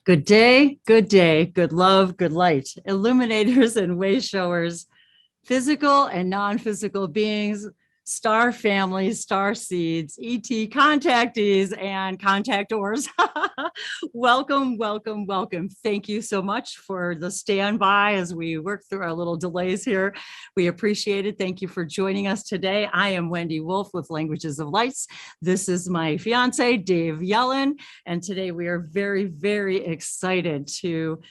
Good day, good love, good light, illuminators and way showers, physical and non-physical beings, star families, star seeds, ET contactees, and contactors. Welcome, welcome, welcome. Thank you so much for the standby as we work through our little delays here. We appreciate it. Thank you for joining us today. I am Wendy Wolf with Languages of Lights. This is my fiance, Dave Yellen, and today we are very, very excited to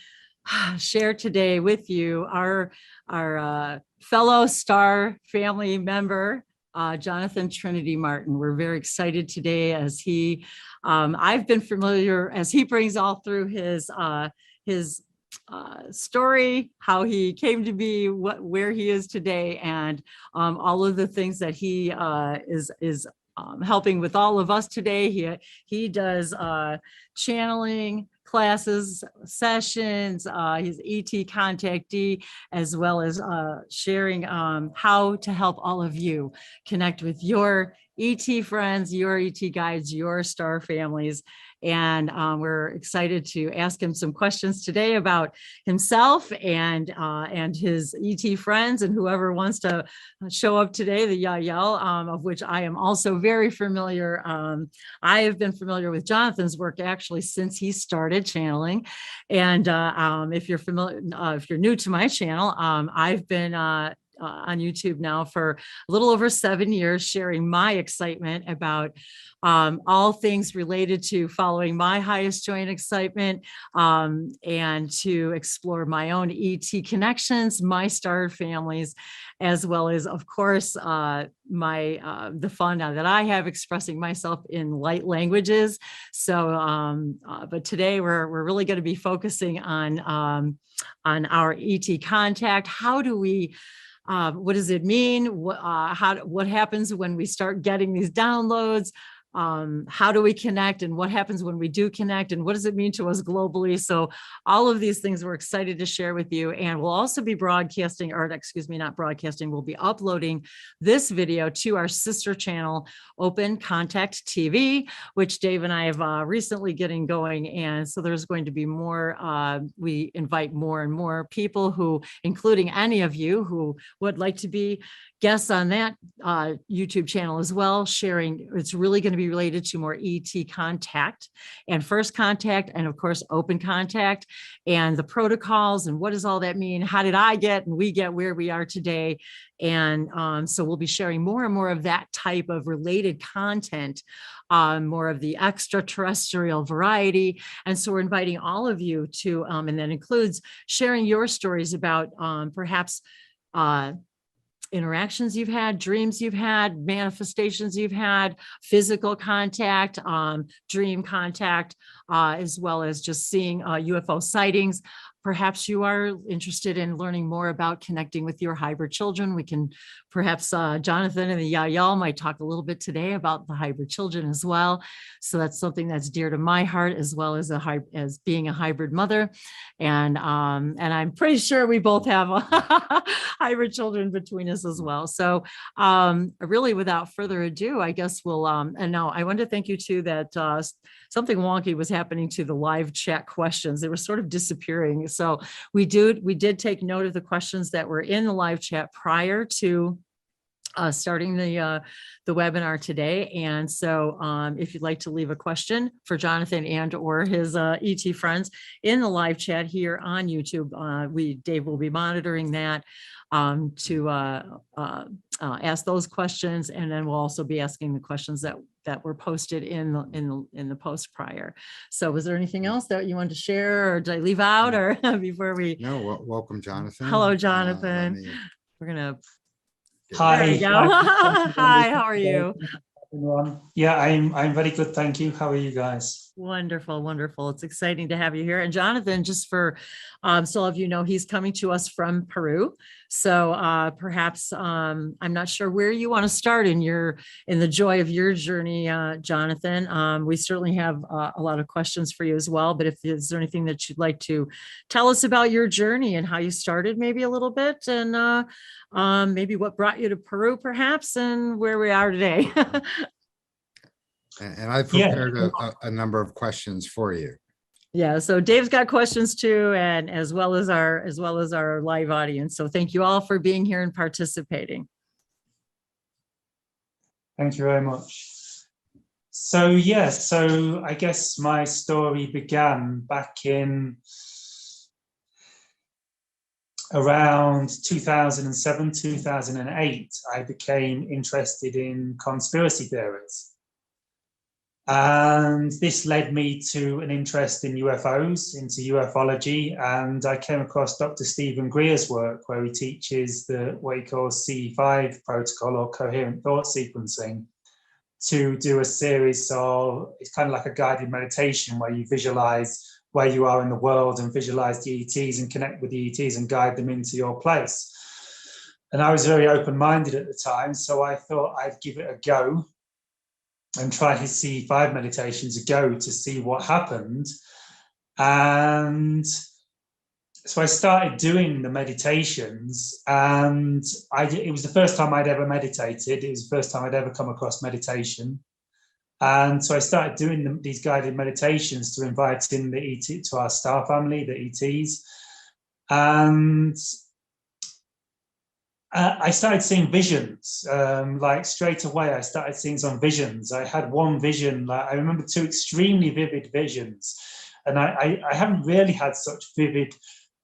share today with you our fellow star family member, Jonathan Trinity Martin. We're very excited today as I've been familiar as he brings all through his story, how he came to be, where he is today, and all of the things that he is helping with all of us today. He does channeling classes, sessions, he's ET contactee, as well as sharing how to help all of you connect with your ET friends, your ET guides, your star families. And we're excited to ask him some questions today about himself and his ET friends and whoever wants to show up today, the Yahyel, of which I am also very familiar. I have been familiar with Jonathan's work actually since he started channeling. And if you're familiar, if you're new to my channel, I've been on YouTube now for a little over 7 years, sharing my excitement about all things related to following my highest joy and excitement, and to explore my own ET connections, my star families, as well as, of course, the fun now that I have expressing myself in light languages. So, but today we're really going to be focusing on our ET contact. How do we what does it mean? What happens when we start getting these downloads? How do we connect, and what happens when we do connect, and what does it mean to us globally? So all of these things we're excited to share with you, and we'll also be broadcasting, or excuse me, not broadcasting, we'll be uploading this video to our sister channel, Open Contact TV, which Dave and I have recently getting going. And so there's going to be more, we invite more and more people who, including any of you who would like to be guests on that YouTube channel as well, sharing. It's really going to be related to more ET contact and first contact, and of course, open contact, and the protocols, and what does all that mean? How did I get and we get where we are today? And so we'll be sharing more and more of that type of related content, more of the extraterrestrial variety. And so we're inviting all of you to, and that includes sharing your stories about perhaps interactions you've had, dreams you've had, manifestations you've had, physical contact, dream contact, as well as just seeing UFO sightings. Perhaps you are interested in learning more about connecting with your hybrid children. We can perhaps Jonathan and the Yahyel might talk a little bit today about the hybrid children as well. So that's something that's dear to my heart, as well as as being a hybrid mother. And I'm pretty sure we both have hybrid children between us as well. So really, without further ado, I guess we'll and now I want to thank you too that something wonky was happening to the live chat questions. They were sort of disappearing. So we did take note of the questions that were in the live chat prior to starting the webinar today. And so if you'd like to leave a question for Jonathan and or his ET friends in the live chat here on YouTube, Dave will be monitoring that to ask those questions. And then we'll also be asking the questions that were posted in the post prior. So was there anything else that you wanted to share, or did I leave out, or before we? No, welcome, Jonathan. Hello, Jonathan. We're gonna. Hi. There you go. Hi, how are you? Yeah, I'm very good, thank you. How are you guys? Wonderful, wonderful. It's exciting to have you here. And Jonathan, just for so of you know, he's coming to us from Peru. So perhaps I'm not sure where you want to start in the joy of your journey, Jonathan. We certainly have a lot of questions for you as well. But if is there anything that you'd like to tell us about your journey and how you started, maybe a little bit, and maybe what brought you to Peru, perhaps, and where we are today. And I prepared a number of questions for you. Yeah, so Dave's got questions too, and as well as our live audience. So thank you all for being here and participating. Thank you very much. So yeah, so I guess my story began back in around 2007, 2008. I became interested in conspiracy theories. And this led me to an interest in UFOs, into ufology, and I came across Dr. Stephen Greer's work, where he teaches what he calls C5 protocol, or coherent thought sequencing, to do a series of, it's kind of like a guided meditation where you visualize where you are in the world and visualize the ETs and connect with the ETs and guide them into your place. And I was very open-minded at the time, so I thought I'd give it a go and try his C5 meditations a go to see what happened. And so I started doing the meditations, and it was the first time I'd ever meditated. It was the first time I'd ever come across meditation. And so I started doing these guided meditations to invite in the ET, to our star family, the ETs. And I started seeing visions, like straight away. I started seeing some visions. I had one vision, like I remember two extremely vivid visions, and I haven't really had such vivid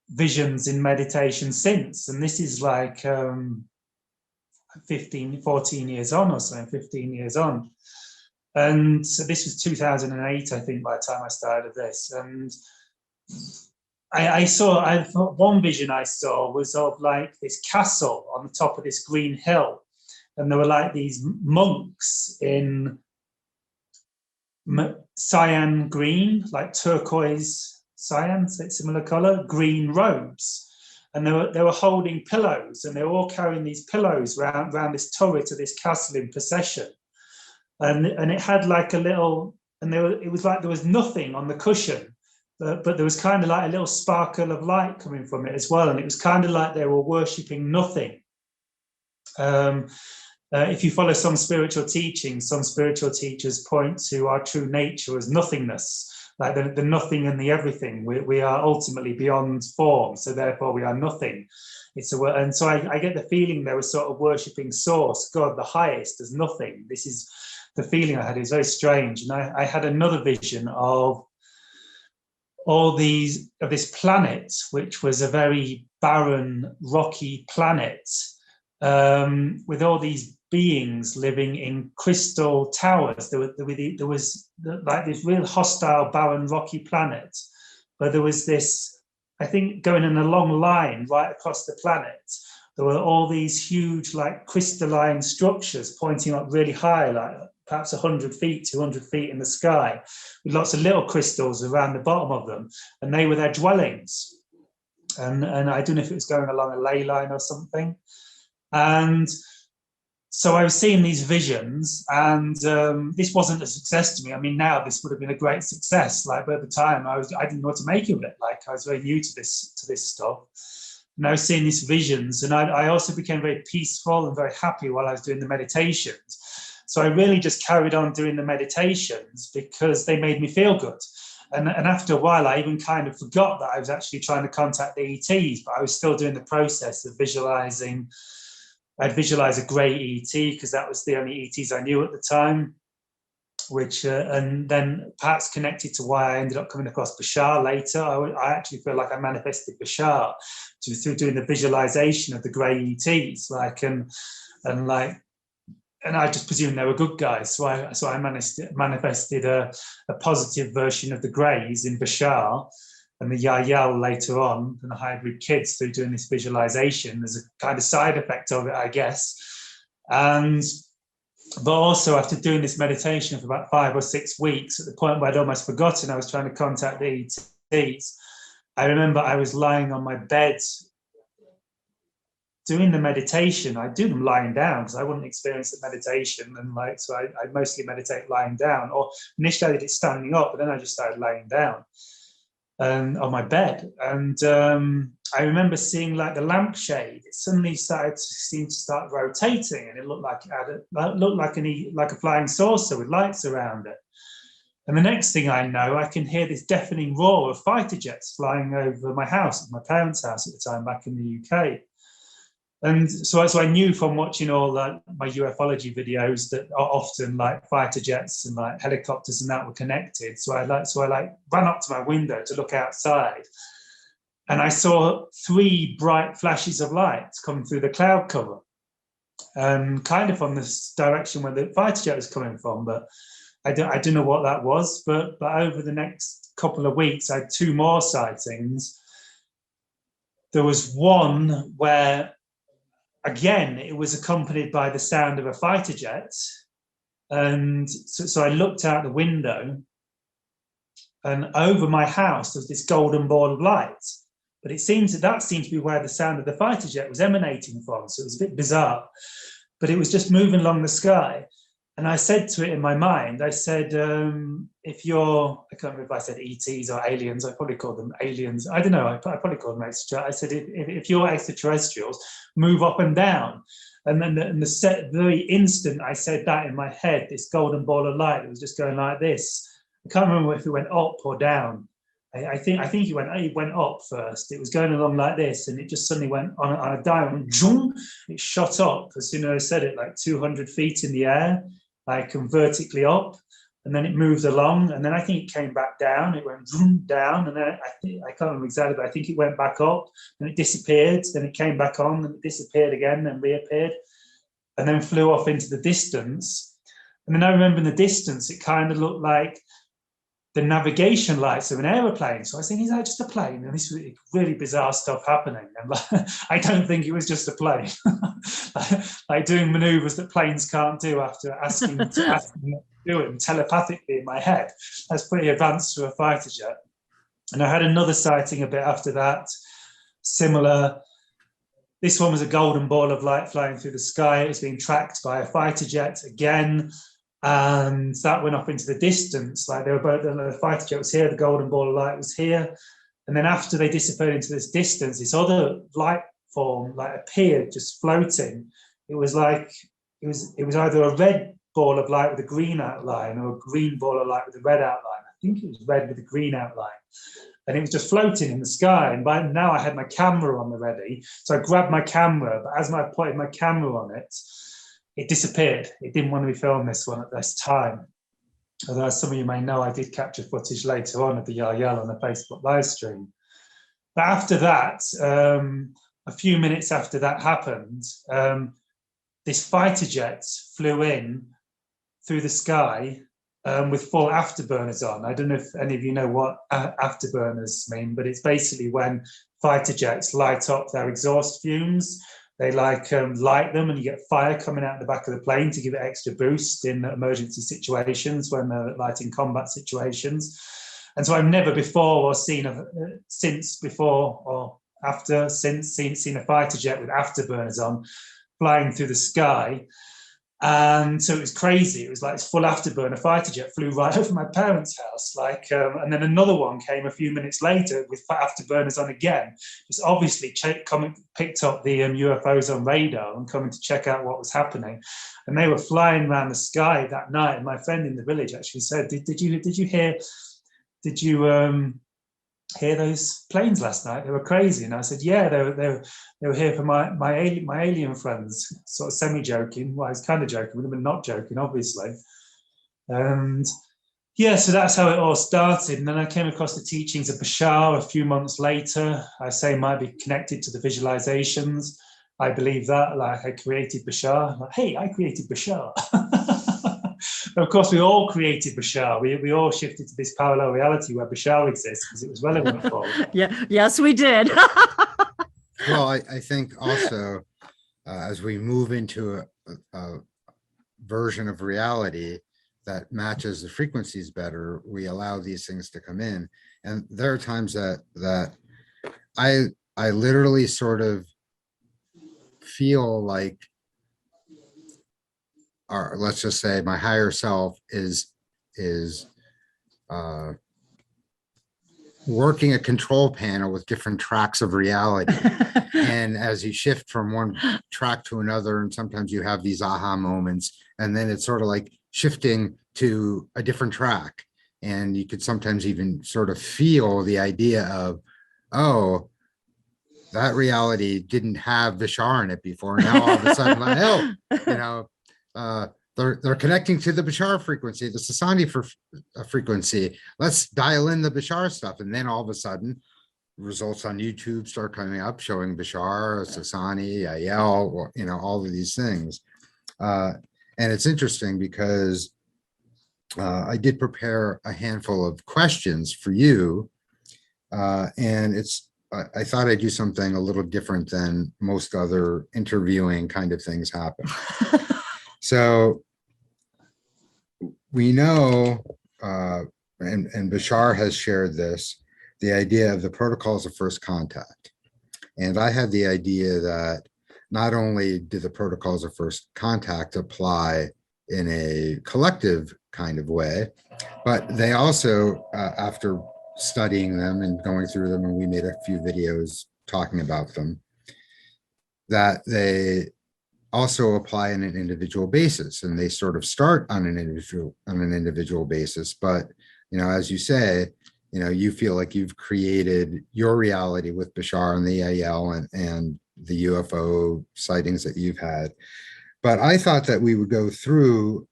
visions in meditation since. And this is like 14 years on or so, 15 years on. And so this was 2008, I think, by the time I started this. And I thought one vision I saw was of like this castle on the top of this green hill, and there were like these monks in cyan green, like turquoise cyan, similar color, green robes, and they were holding pillows, and they were all carrying these pillows around this turret of this castle in procession, and it had like a little, and it was like there was nothing on the cushion. But there was kind of like a little sparkle of light coming from it as well. And it was kind of like they were worshipping nothing. If you follow some spiritual teachings, some spiritual teachers point to our true nature as nothingness, like the nothing and the everything. We are ultimately beyond form, so therefore we are nothing. And so I get the feeling they were sort of worshipping Source, God, the highest, as nothing. This is the feeling I had. It was very strange. And I had another vision of this planet, which was a very barren, rocky planet, with all these beings living in crystal towers. There was like this real hostile, barren, rocky planet, but there was this, I think, going in a long line right across the planet. There were all these huge, like crystalline structures pointing up really high, like perhaps 100 feet, 200 feet in the sky, with lots of little crystals around the bottom of them, and they were their dwellings. And I don't know if it was going along a ley line or something. And so I was seeing these visions, and this wasn't a success to me. I mean, now this would have been a great success. Like, but at the time, I didn't know what to make of it. Like, I was very new to this stuff. And I was seeing these visions, and I also became very peaceful and very happy while I was doing the meditations. So I really just carried on doing the meditations because they made me feel good. And after a while, I even kind of forgot that I was actually trying to contact the ETs, but I was still doing the process of visualizing. I'd visualize a grey ET because that was the only ETs I knew at the time, which, and then perhaps connected to why I ended up coming across Bashar later. I actually feel like I manifested Bashar through doing the visualization of the grey ETs, and I just presumed they were good guys. So I manifested a positive version of the Greys in Bashar and the Yahyel later on, and the hybrid kids, through doing this visualization. There's a kind of side effect of it, I guess. But also after doing this meditation for about 5 or 6 weeks, at the point where I'd almost forgotten I was trying to contact the ETs, I remember I was lying on my bed doing the meditation. I do them lying down because I wouldn't experience the meditation, and so I mostly meditate lying down. Or initially I did it standing up, but then I just started lying down on my bed. And I remember seeing like the lampshade. It suddenly seemed to start rotating, and it looked like a flying saucer with lights around it. And the next thing I know, I can hear this deafening roar of fighter jets flying over my house, my parents' house at the time, back in the UK. And so I knew from watching all my ufology videos that often like fighter jets and like helicopters and that were connected. So I ran up to my window to look outside, and I saw 3 bright flashes of light coming through the cloud cover, kind of from this direction where the fighter jet was coming from. But I don't know what that was. But over the next couple of weeks, I had 2 more sightings. There was one where, again, it was accompanied by the sound of a fighter jet. And so I looked out the window, and over my house, there was this golden ball of light. But it seems that seemed to be where the sound of the fighter jet was emanating from. So it was a bit bizarre, but it was just moving along the sky. And I said to it in my mind, I said, if you're, I can't remember if I said ETs or aliens, I probably called them aliens. I don't know, I probably called them extraterrestrials. I said, if you're extraterrestrials, move up and down. And then the very instant I said that in my head, this golden ball of light, it was just going like this. I can't remember if it went up or down. I think it went up first. It was going along like this, and it just suddenly went on a diamond. It shot up as soon as I said it, like 200 feet in the air, like vertically up, and then it moved along, and then I think it came back down. It went down, and then I can't remember exactly, but I think it went back up, and it disappeared. Then it came back on, and it disappeared again, then reappeared, and then flew off into the distance. And then I remember in the distance, it kind of looked like the navigation lights of an aeroplane. So I was thinking, is that just a plane? And this was really bizarre stuff happening. And I don't think it was just a plane. Like doing maneuvers that planes can't do after asking them to do it telepathically in my head. That's pretty advanced for a fighter jet. And I had another sighting a bit after that, similar. This one was a golden ball of light flying through the sky. It was being tracked by a fighter jet again. And that went off into the distance. Like they were both, the fighter jet was here, the golden ball of light was here. And then after they disappeared into this distance, this other light form like appeared, just floating. It was like, it was either a red ball of light with a green outline or a green ball of light with a red outline. I think it was red with a green outline. And it was just floating in the sky. And by now I had my camera on the ready. So I grabbed my camera, but as I put my camera on it, it disappeared. It didn't want to be filmed, this one, at this time. Although, as some of you may know, I did capture footage later on of the Yahyel on the Facebook live stream. But after that, a few minutes after that happened, this fighter jet flew in through the sky with full afterburners on. I don't know if any of you know what afterburners mean, but it's basically when fighter jets light up their exhaust fumes. They light them, and you get fire coming out the back of the plane to give it extra boost in emergency situations when they're like in combat situations. And so I've never before or seen seen a fighter jet with afterburners on flying through the sky. And so it was crazy. It was like this full afterburner fighter jet flew right over my parents' house. And then another one came a few minutes later with afterburners on again. It's obviously picked up the UFOs on radar and coming to check out what was happening. And they were flying around the sky that night. And my friend in the village actually said, "Did you hear those planes last night? They were crazy." And I said, "Yeah, they were here for my alien friends," sort of semi-joking. Well, I was kind of joking, but not joking, obviously. And yeah, so that's how it all started. And then I came across the teachings of Bashar a few months later. I say might be connected to the visualizations. I believe that, like I created Bashar. Like, hey, I created Bashar. Of course, we all created Bashar. We all shifted to this parallel reality where Bashar exists because it was relevant for us. Yeah, yes, we did. Well, I think also as we move into a version of reality that matches the frequencies better, we allow these things to come in. And there are times that I literally sort of feel like, or let's just say my higher self is working a control panel with different tracks of reality. And as you shift from one track to another, and sometimes you have these aha moments, and then it's sort of like shifting to a different track. And you could sometimes even sort of feel the idea of, oh, that reality didn't have bashar in it before. Now all of a sudden, like, oh, you know, they're connecting to the bashar frequency, the Sasani frequency. Let's dial in the bashar stuff. And then all of a sudden, results on YouTube start coming up showing bashar, Sasani, Yahyel, you know, all of these things. And it's interesting because I did prepare a handful of questions for you. And I thought I'd do something a little different than most other interviewing kind of things happen. So we know, and Bashar has shared this, the idea of the protocols of first contact. And I had the idea that not only do the protocols of first contact apply in a collective kind of way, but they also, after studying them and going through them, and we made a few videos talking about them, that they also apply on an individual basis, and they sort of start on an individual basis. But, you know, as you say, you know, you feel like you've created your reality with Bashar and the Yahyel and the UFO sightings that you've had. But I thought that we would go through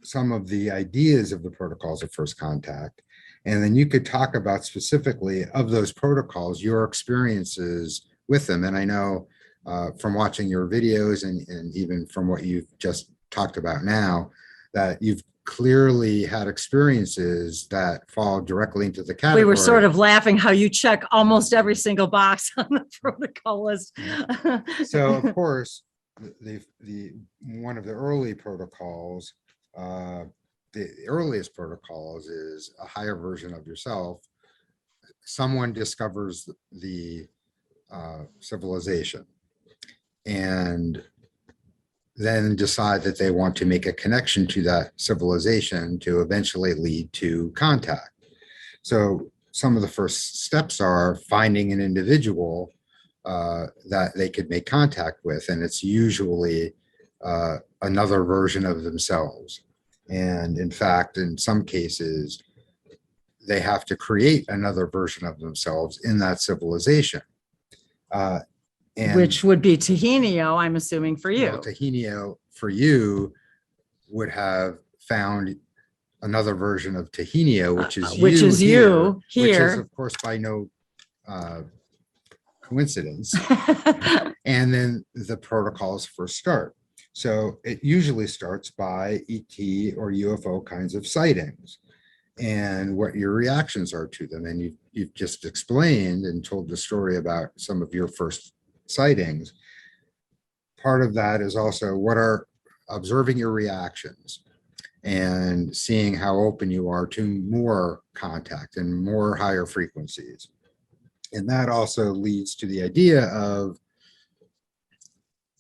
some of the ideas of the protocols of first contact, and then you could talk about specifically of those protocols, your experiences with them. And I know from watching your videos and even from what you've just talked about now, that you've clearly had experiences that fall directly into the category. We were sort of laughing how you check almost every single box on the protocol list. So of course, the one of the early protocols, the earliest protocols is a higher version of yourself. Someone discovers the civilization and then decide that they want to make a connection to that civilization to eventually lead to contact. So some of the first steps are finding an individual that they could make contact with, and it's usually another version of themselves. And in fact, in some cases, they have to create another version of themselves in that civilization. Which would be Tahinio, I'm assuming, for you. Well, Tahinio for you would have found another version of Tahinio, which is you here, which is of course by no coincidence. And then the protocols first start. So it usually starts by ET or UFO kinds of sightings and what your reactions are to them. And you've just explained and told the story about some of your first sightings. Part of that is also what are observing your reactions and seeing how open you are to more contact and more higher frequencies. And that also leads to the idea of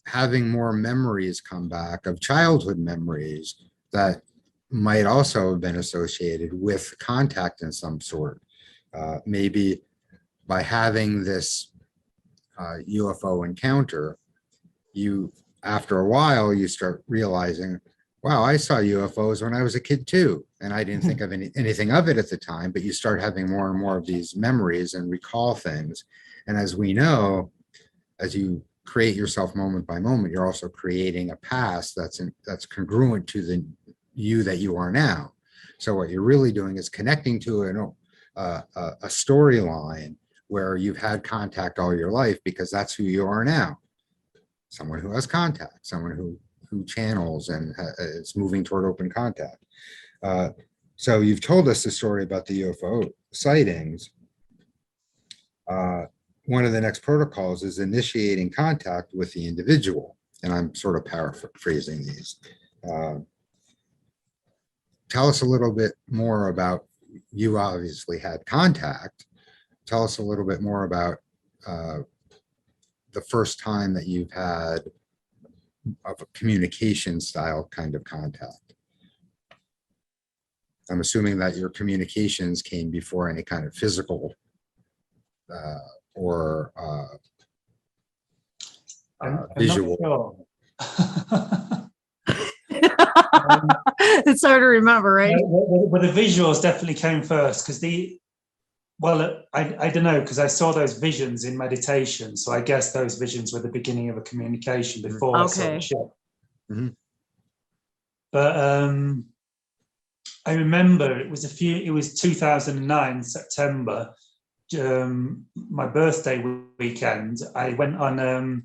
having more memories come back of childhood memories that might also have been associated with contact in some sort. Maybe by having this UFO encounter, you, after a while, you start realizing, wow, I saw UFOs when I was a kid too. And I didn't think of anything of it at the time, but you start having more and more of these memories and recall things. And as we know, as you create yourself moment by moment, you're also creating a past that's congruent to the you that you are now. So what you're really doing is connecting to a storyline where you've had contact all your life, because that's who you are now. Someone who has contact, someone who channels and is moving toward open contact. So you've told us the story about the UFO sightings. One of the next protocols is initiating contact with the individual. And I'm sort of paraphrasing these. Tell us a little bit more about, you obviously had contact. Tell us a little bit more about the first time that you've had of a communication style kind of contact. I'm assuming that your communications came before any kind of physical or I'm visual. not sure. It's hard to remember, right? Well, the visuals definitely came first because I don't know, because I saw those visions in meditation. So I guess those visions were the beginning of a communication before I saw the Okay. ship. Mhm. But I remember it was 2009, September, my birthday weekend. I went on a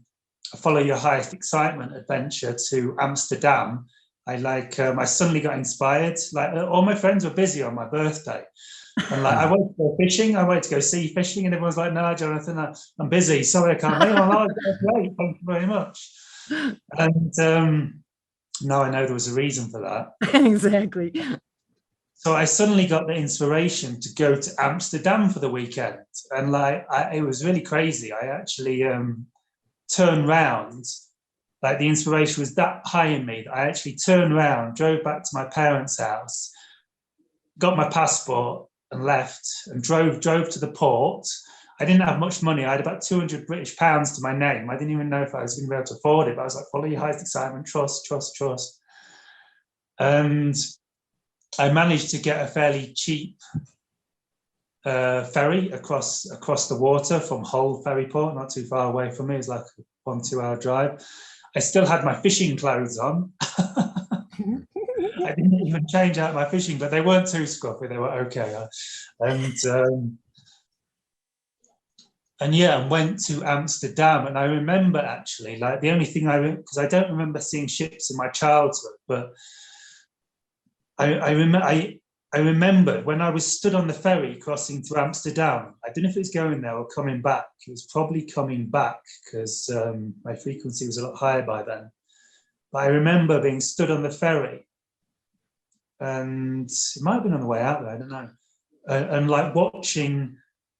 Follow Your Highest Excitement adventure to Amsterdam. I suddenly got inspired. Like all my friends were busy on my birthday. And like, I wanted to go fishing. I wanted to go sea fishing. And everyone's like, no, Jonathan, I'm busy. Sorry, I can't make it. I'm like, oh, great. Thank you very much. And now I know there was a reason for that. Exactly. So I suddenly got the inspiration to go to Amsterdam for the weekend. And like, it was really crazy. I actually turned round. Like the inspiration was that high in me that I actually turned around, drove back to my parents' house, got my passport and left, and drove to the port. I didn't have much money. I had about 200 British pounds to my name. I didn't even know if I was going to be able to afford it, but I was like, follow your highest excitement, trust. And I managed to get a fairly cheap ferry across the water from Hull ferry port, not too far away from me. It was like a 1-2 hour drive. I still had my fishing clothes on. I didn't even change out my fishing, but they weren't too scruffy. They were okay. And yeah, and went to Amsterdam. And I remember actually, like the only thing because I don't remember seeing ships in my childhood, but I remember when I was stood on the ferry crossing to Amsterdam. I don't know if it was going there or coming back. It was probably coming back because my frequency was a lot higher by then. But I remember being stood on the ferry, and it might have been on the way out there, I don't know, and like watching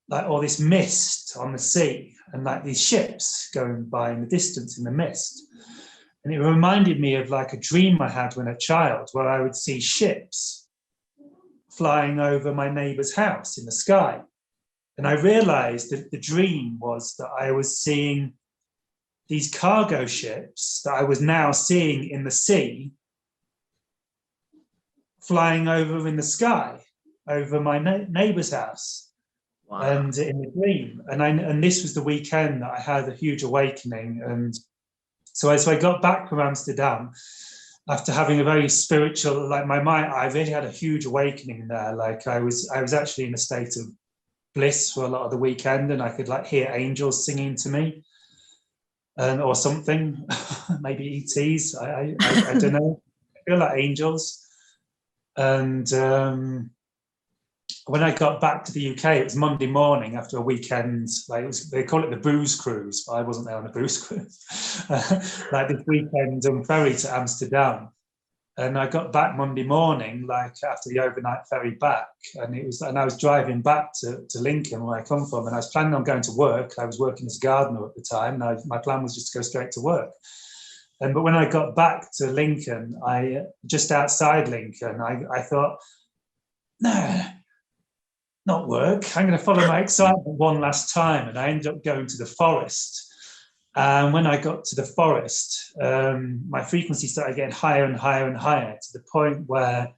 like all this mist on the sea and like these ships going by in the distance in the mist. And it reminded me of like a dream I had when a child, where I would see ships flying over my neighbor's house in the sky. And I realized that the dream was that I was seeing these cargo ships that I was now seeing in the sea flying over in the sky over my neighbor's house. Wow. And in the dream. And this was the weekend that I had a huge awakening. And so as I got back from Amsterdam, after having a very spiritual, like my mind, I really had a huge awakening there. Like I was actually in a state of bliss for a lot of the weekend, and I could like hear angels singing to me, and or something, maybe ETs. I don't know. I feel like angels. And when I got back to the UK, it was Monday morning after a weekend. Like they call it the booze cruise, but I wasn't there on the booze cruise. Like this weekend on ferry to Amsterdam, and I got back Monday morning, like after the overnight ferry back, and I was driving back to Lincoln, where I come from, and I was planning on going to work. I was working as a gardener at the time, and my plan was just to go straight to work. But when I got back to Lincoln, just outside Lincoln, I thought, no. Not work. I'm going to follow my excitement one last time, and I ended up going to the forest. And when I got to the forest, my frequency started getting higher and higher and higher, to the point where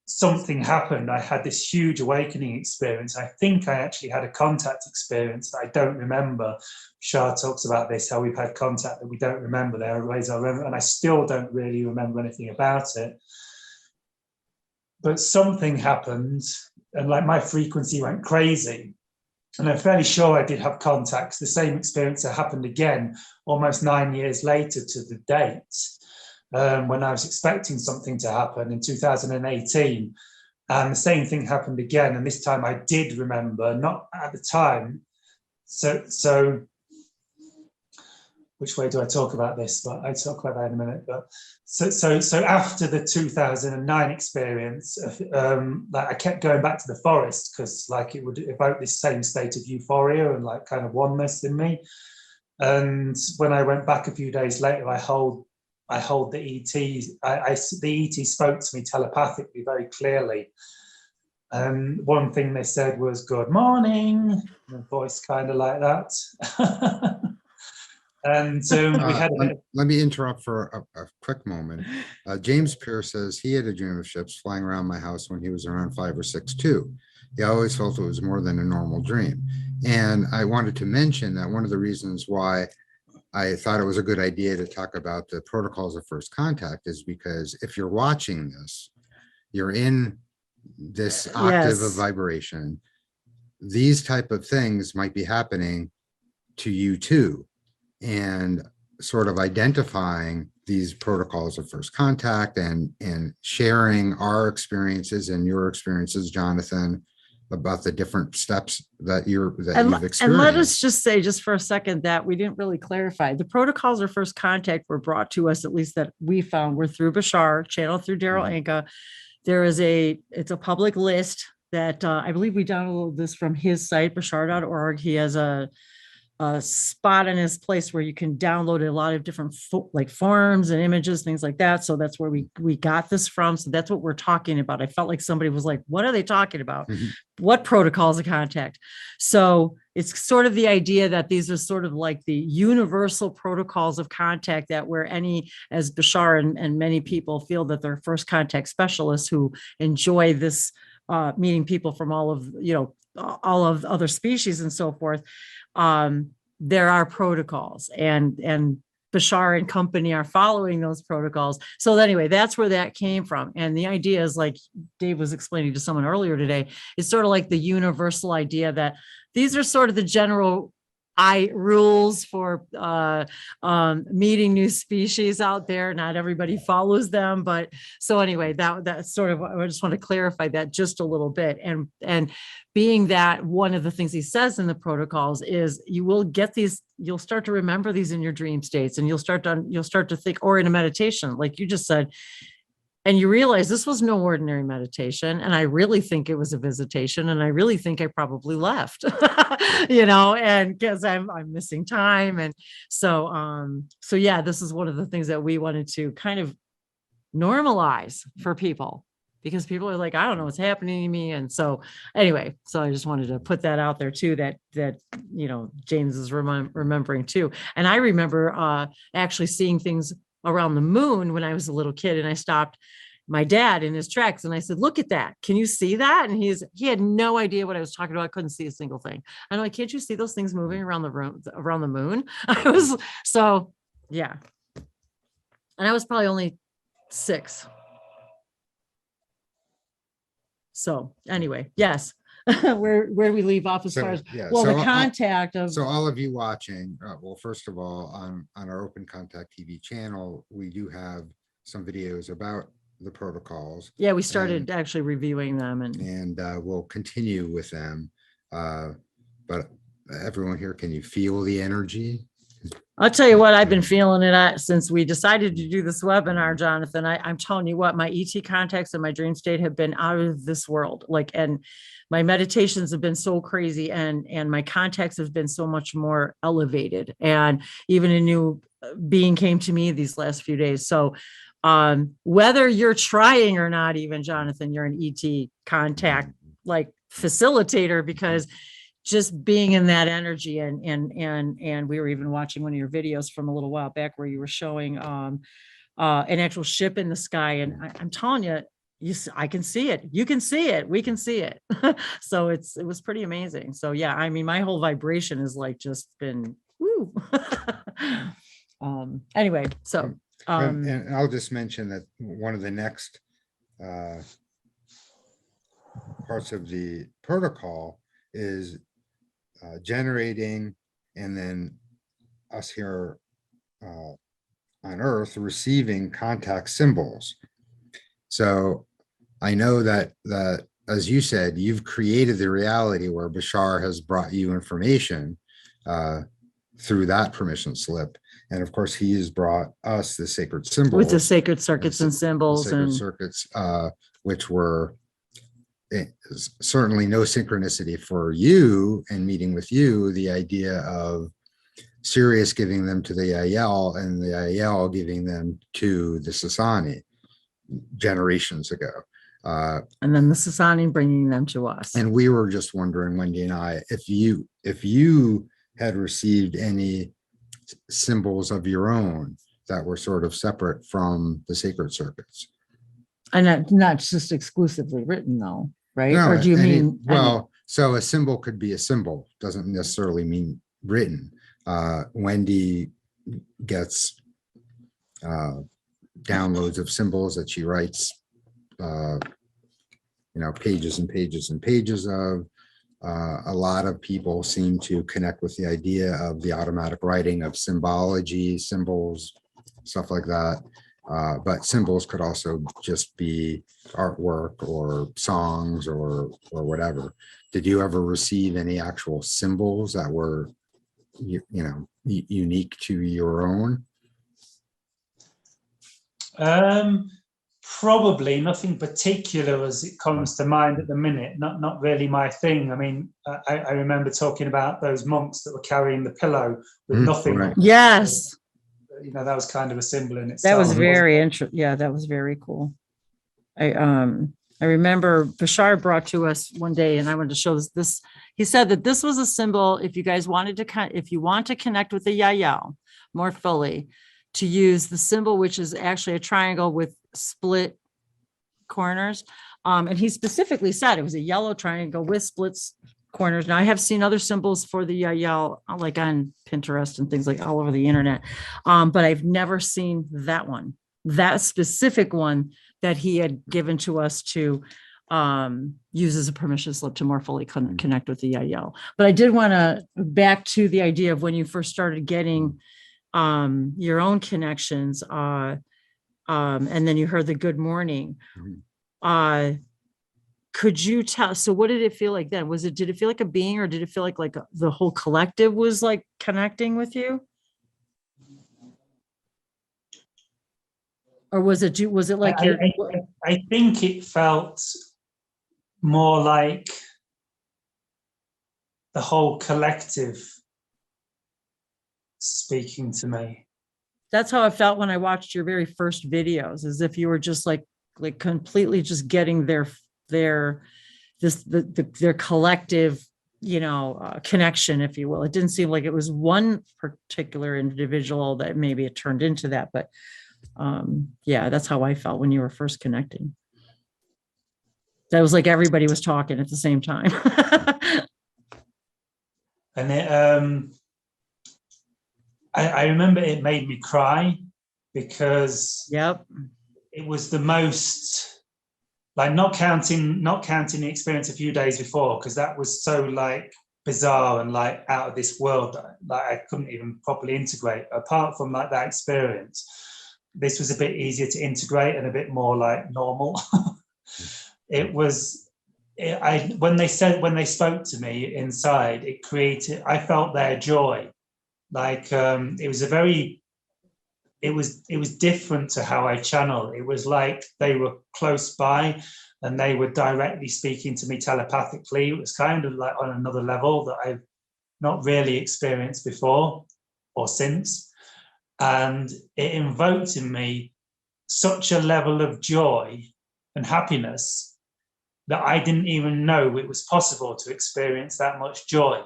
something happened. I had this huge awakening experience. I think I actually had a contact experience that I don't remember. Shah talks about this, how we've had contact that we don't remember. There are ways I remember, and I still don't really remember anything about it. But something happened, and like my frequency went crazy. And I'm fairly sure I did have contacts. The same experience that happened again almost 9 years later to the date, when I was expecting something to happen in 2018. And the same thing happened again. And this time I did remember, not at the time. So which way do I talk about this? But I'll talk about that in a minute. But so after the 2009 experience, like I kept going back to the forest because like it would evoke this same state of euphoria and like kind of oneness in me. And when I went back a few days later, I hold the ET. The ET spoke to me telepathically very clearly. And one thing they said was "Good morning," and a voice kind of like that. And we had let me interrupt for a quick moment. James Pierce says he had a dream of ships flying around my house when he was around 5 or 6 too. He always felt it was more than a normal dream. And I wanted to mention that one of the reasons why I thought it was a good idea to talk about the protocols of first contact is because if you're watching this, you're in this octave of Yes. vibration. These type of things might be happening to you too. And sort of identifying these protocols of first contact and sharing our experiences and your experiences, Jonathan, about the different steps that you've experienced. And let us just say, just for a second, that we didn't really clarify. The protocols of first contact were brought to us, at least that we found, were through Bashar, channeled through Daryl Anka. There is it's a public list that I believe we downloaded this from his site, bashar.org. He has a spot in his place where you can download a lot of different like forms and images, things like that. So that's where we got this from. So that's what we're talking about. I felt like somebody was like, what are they talking about? What protocols of contact? So it's sort of the idea that these are sort of like the universal protocols of contact that where as Bashar and many people feel that they're first contact specialists who enjoy this, meeting people from all of other species and so forth. There are protocols and Bashar and company are following those protocols. So anyway, that's where that came from. And the idea is, like Dave was explaining to someone earlier today, it's sort of like the universal idea that these are sort of the general rules for meeting new species out there. Not everybody follows them, but so anyway, that's sort of, I just want to clarify that just a little bit. And being that one of the things he says in the protocols is you will get these, you'll start to remember these in your dream states, and you'll start to think, or in a meditation, like you just said, and you realize this was no ordinary meditation. And I really think it was a visitation. And I really think I probably left, and because I'm missing time. And so yeah, this is one of the things that we wanted to kind of normalize for people, because people are like, I don't know what's happening to me. And so anyway, so I just wanted to put that out there too, that James is remembering too. And I remember actually seeing things around the moon when I was a little kid, and I stopped my dad in his tracks and I said, look at that. Can you see that? And he had no idea what I was talking about. I couldn't see a single thing. I'm like, can't you see those things moving around the moon? Yeah. And I was probably only 6. So anyway, yes. where do we leave off as far as, the contact of. So all of you watching, well, first of all, on our Open Contact TV channel, we do have some videos about the protocols. Yeah, we started actually reviewing them, and we'll continue with them. But everyone here, can you feel the energy? I'll tell you what, I've been feeling it since we decided to do this webinar, Jonathan. I'm telling you what, my ET contacts and my dream state have been out of this world. And my meditations have been so crazy, and my contacts have been so much more elevated. And even a new being came to me these last few days. So whether you're trying or not, even Jonathan, you're an ET contact like facilitator, because just being in that energy, and we were even watching one of your videos from a little while back where you were showing an actual ship in the sky, and I'm telling you, I can see it. You can see it. We can see it. So it was pretty amazing. So yeah, I mean, my whole vibration has like just been woo. Anyway, so and I'll just mention that one of the next parts of the protocol is generating, and then us here on Earth receiving contact symbols. So I know that as you said, you've created the reality where Bashar has brought you information through that permission slip. And of course, he has brought us the sacred symbols. With the sacred circuits and symbols. Sacred circuits, which were certainly no synchronicity for you and meeting with you, the idea of Sirius giving them to the Yahyel and the Yahyel giving them to the Sasani generations ago. And then the Sasani bringing them to us. And we were just wondering, Wendy and I, if you had received any symbols of your own that were sort of separate from the sacred circuits. And not just exclusively written though, right? No, Or do you mean? well, so a symbol could be a symbol, doesn't necessarily mean written. Wendy gets downloads of symbols that she writes, pages and pages and pages of. A lot of people seem to connect with the idea of the automatic writing of symbology, symbols, stuff like that. But symbols could also just be artwork or songs or whatever. Did you ever receive any actual symbols that were, unique to your own? Probably nothing particular as it comes to mind at the minute. Not really my thing. I mean, I remember talking about those monks that were carrying the pillow with nothing. Right. Yes. That was kind of a symbol in itself. That was very interesting. Yeah, that was very cool. I remember Bashar brought to us one day, and I wanted to show this. He said that this was a symbol if you guys wanted to, if you want to connect with the Yahyel more fully, to use the symbol, which is actually a triangle with split corners. And he specifically said it was a yellow triangle with split corners. Now I have seen other symbols for the Yahyel, like on Pinterest and things like all over the internet. But I've never seen that one, that specific one that he had given to us to use as a permission slip to more fully connect with the Yahyel. But I did want to back to the idea of when you first started getting your own connections, and then you heard the good morning. Could you tell, so what did it feel like then? Did it feel like a being, or did it feel like the whole collective was like connecting with you? Or was it like I think it felt more like the whole collective speaking to me. That's how I felt when I watched your very first videos, as if you were just like completely just getting their collective, connection, if you will. It didn't seem like it was one particular individual that maybe it turned into that, but yeah, that's how I felt when you were first connecting. That was like everybody was talking at the same time. And it, I remember it made me cry because yep, it was the most, like, not counting the experience a few days before, because that was so like bizarre and like out of this world that like I couldn't even properly integrate. Apart from like that experience, this was a bit easier to integrate and a bit more like normal. It was, when they spoke to me inside, I felt their joy. Like it was different to how I channel. It was like they were close by and they were directly speaking to me telepathically. It was kind of like on another level that I've not really experienced before or since. And it invoked in me such a level of joy and happiness that I didn't even know it was possible to experience that much joy.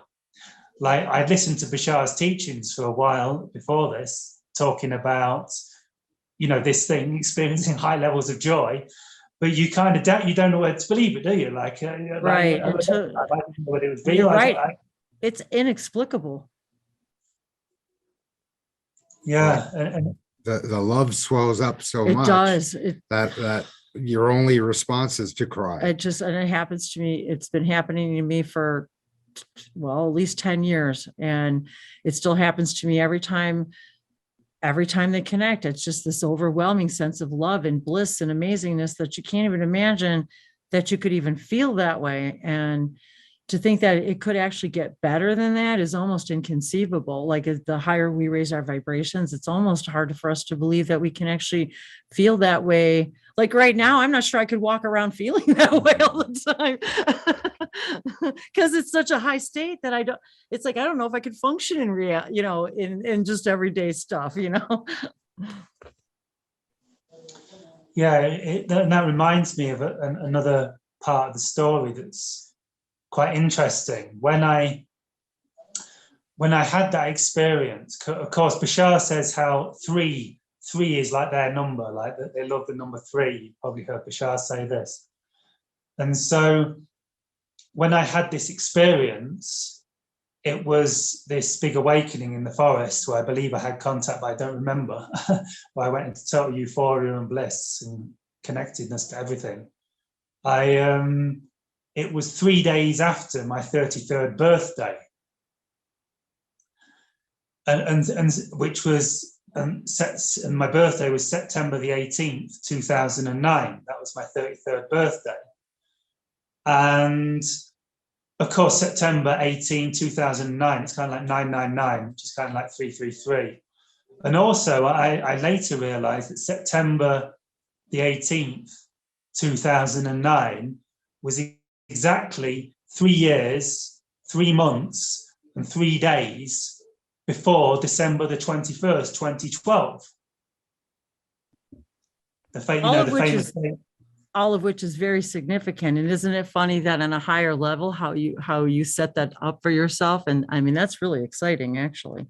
Like, I'd listened to Bashar's teachings for a while before this, talking about, this thing, experiencing high levels of joy, but you kind of you don't know where to believe it, do you? Like, right. I didn't know what it would be. You're right. It's inexplicable. Yeah. And the love swells up so it much. Does. That your only response is to cry. And it happens to me. It's been happening to me for, well, at least 10 years. And it still happens to me every time they connect. It's just this overwhelming sense of love and bliss and amazingness that you can't even imagine that you could even feel that way. And to think that it could actually get better than that is almost inconceivable. Like, the higher we raise our vibrations, it's almost hard for us to believe that we can actually feel that way. Like right now, I'm not sure I could walk around feeling that way all the time because it's such a high state that it's like, I don't know if I could function in real, in just everyday stuff, Yeah, that reminds me of another part of the story that's quite interesting. When I when I had that experience, of course, Bashar says how three is like their number, like that they love the number 3. You probably heard Bashar say this. And so when I had this experience, it was this big awakening in the forest where I believe I had contact, but I don't remember, where I went into total euphoria and bliss and connectedness to everything. It was 3 days after my 33rd birthday. And which was, and my birthday was September the 18th, 2009. That was my 33rd birthday. And of course, September 18, 2009, it's kind of like 999, which is kind of like 333. And also, I later realized that September the 18th, 2009 was exactly 3 years, 3 months, and 3 days before December the 21st, 2012. All of which is very significant. And isn't it funny that on a higher level, how you set that up for yourself? And I mean, that's really exciting, actually.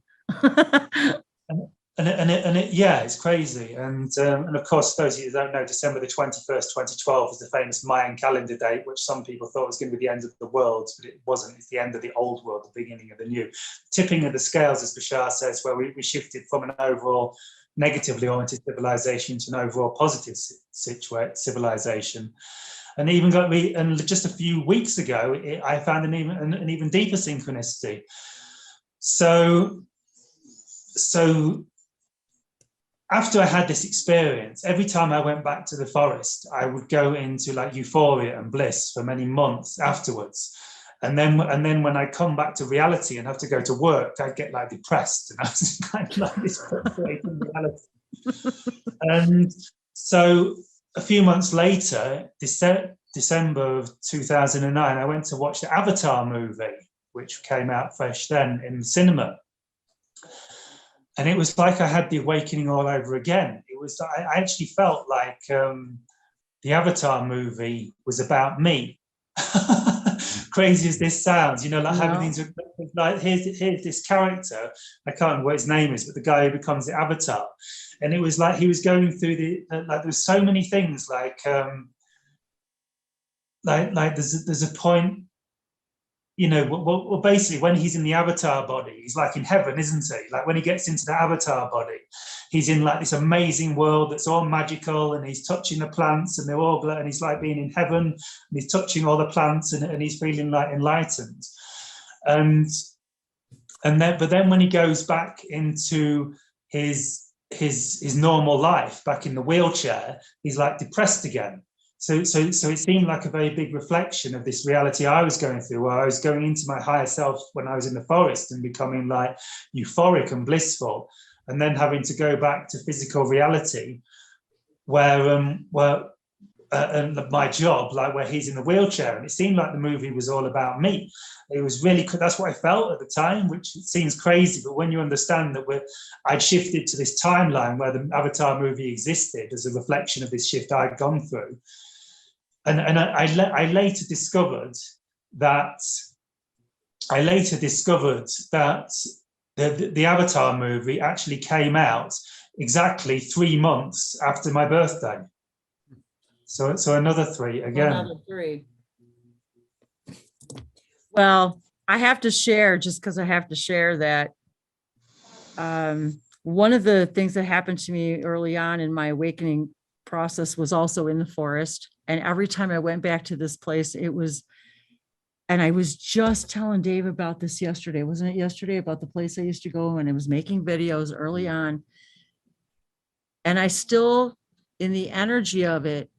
Yeah, it's crazy. And of course, those of you who don't know, December the 21st, 2012 is the famous Mayan calendar date, which some people thought was going to be the end of the world, but it wasn't. It's the end of the old world, the beginning of the new. Tipping of the scales, as Bashar says, where we shifted from an overall negatively oriented civilization to an overall positive civilization. And and just a few weeks ago, I found an even deeper synchronicity. So after I had this experience, every time I went back to the forest, I would go into like euphoria and bliss for many months afterwards. And then when I come back to reality and have to go to work, I get like depressed, and I was kind of like this frustrating reality. And so a few months later, December of 2009, I went to watch the Avatar movie, which came out fresh then in the cinema. And it was like I had the awakening all over again. I actually felt like the Avatar movie was about me. Crazy as this sounds, like having these, like here's this character, I can't remember what his name is, but the guy who becomes the Avatar. And it was like he was going through like there's so many things like there's a point, well, basically when he's in the Avatar body, he's like in heaven, isn't he? Like when he gets into the Avatar body, he's in like this amazing world that's all magical, and he's touching the plants and they're all, and he's like being in heaven, and he's touching all the plants and he's feeling like enlightened. But then when he goes back into his normal life, back in the wheelchair, he's like depressed again. So it seemed like a very big reflection of this reality I was going through, where I was going into my higher self when I was in the forest and becoming like euphoric and blissful, and then having to go back to physical reality, where my job, like where he's in the wheelchair, and it seemed like the movie was all about me. It was really, that's what I felt at the time, which seems crazy, but when you understand that I'd shifted to this timeline where the Avatar movie existed as a reflection of this shift I'd gone through. And I later discovered that the Avatar movie actually came out exactly 3 months after my birthday. So another 3 again. Another 3. Well, I have to share, just because I have to share that one of the things that happened to me early on in my awakening process was also in the forest. And every time I went back to this place, and I was just telling Dave about this yesterday, wasn't it yesterday, about the place I used to go, and I was making videos early on. And I still, in the energy of it,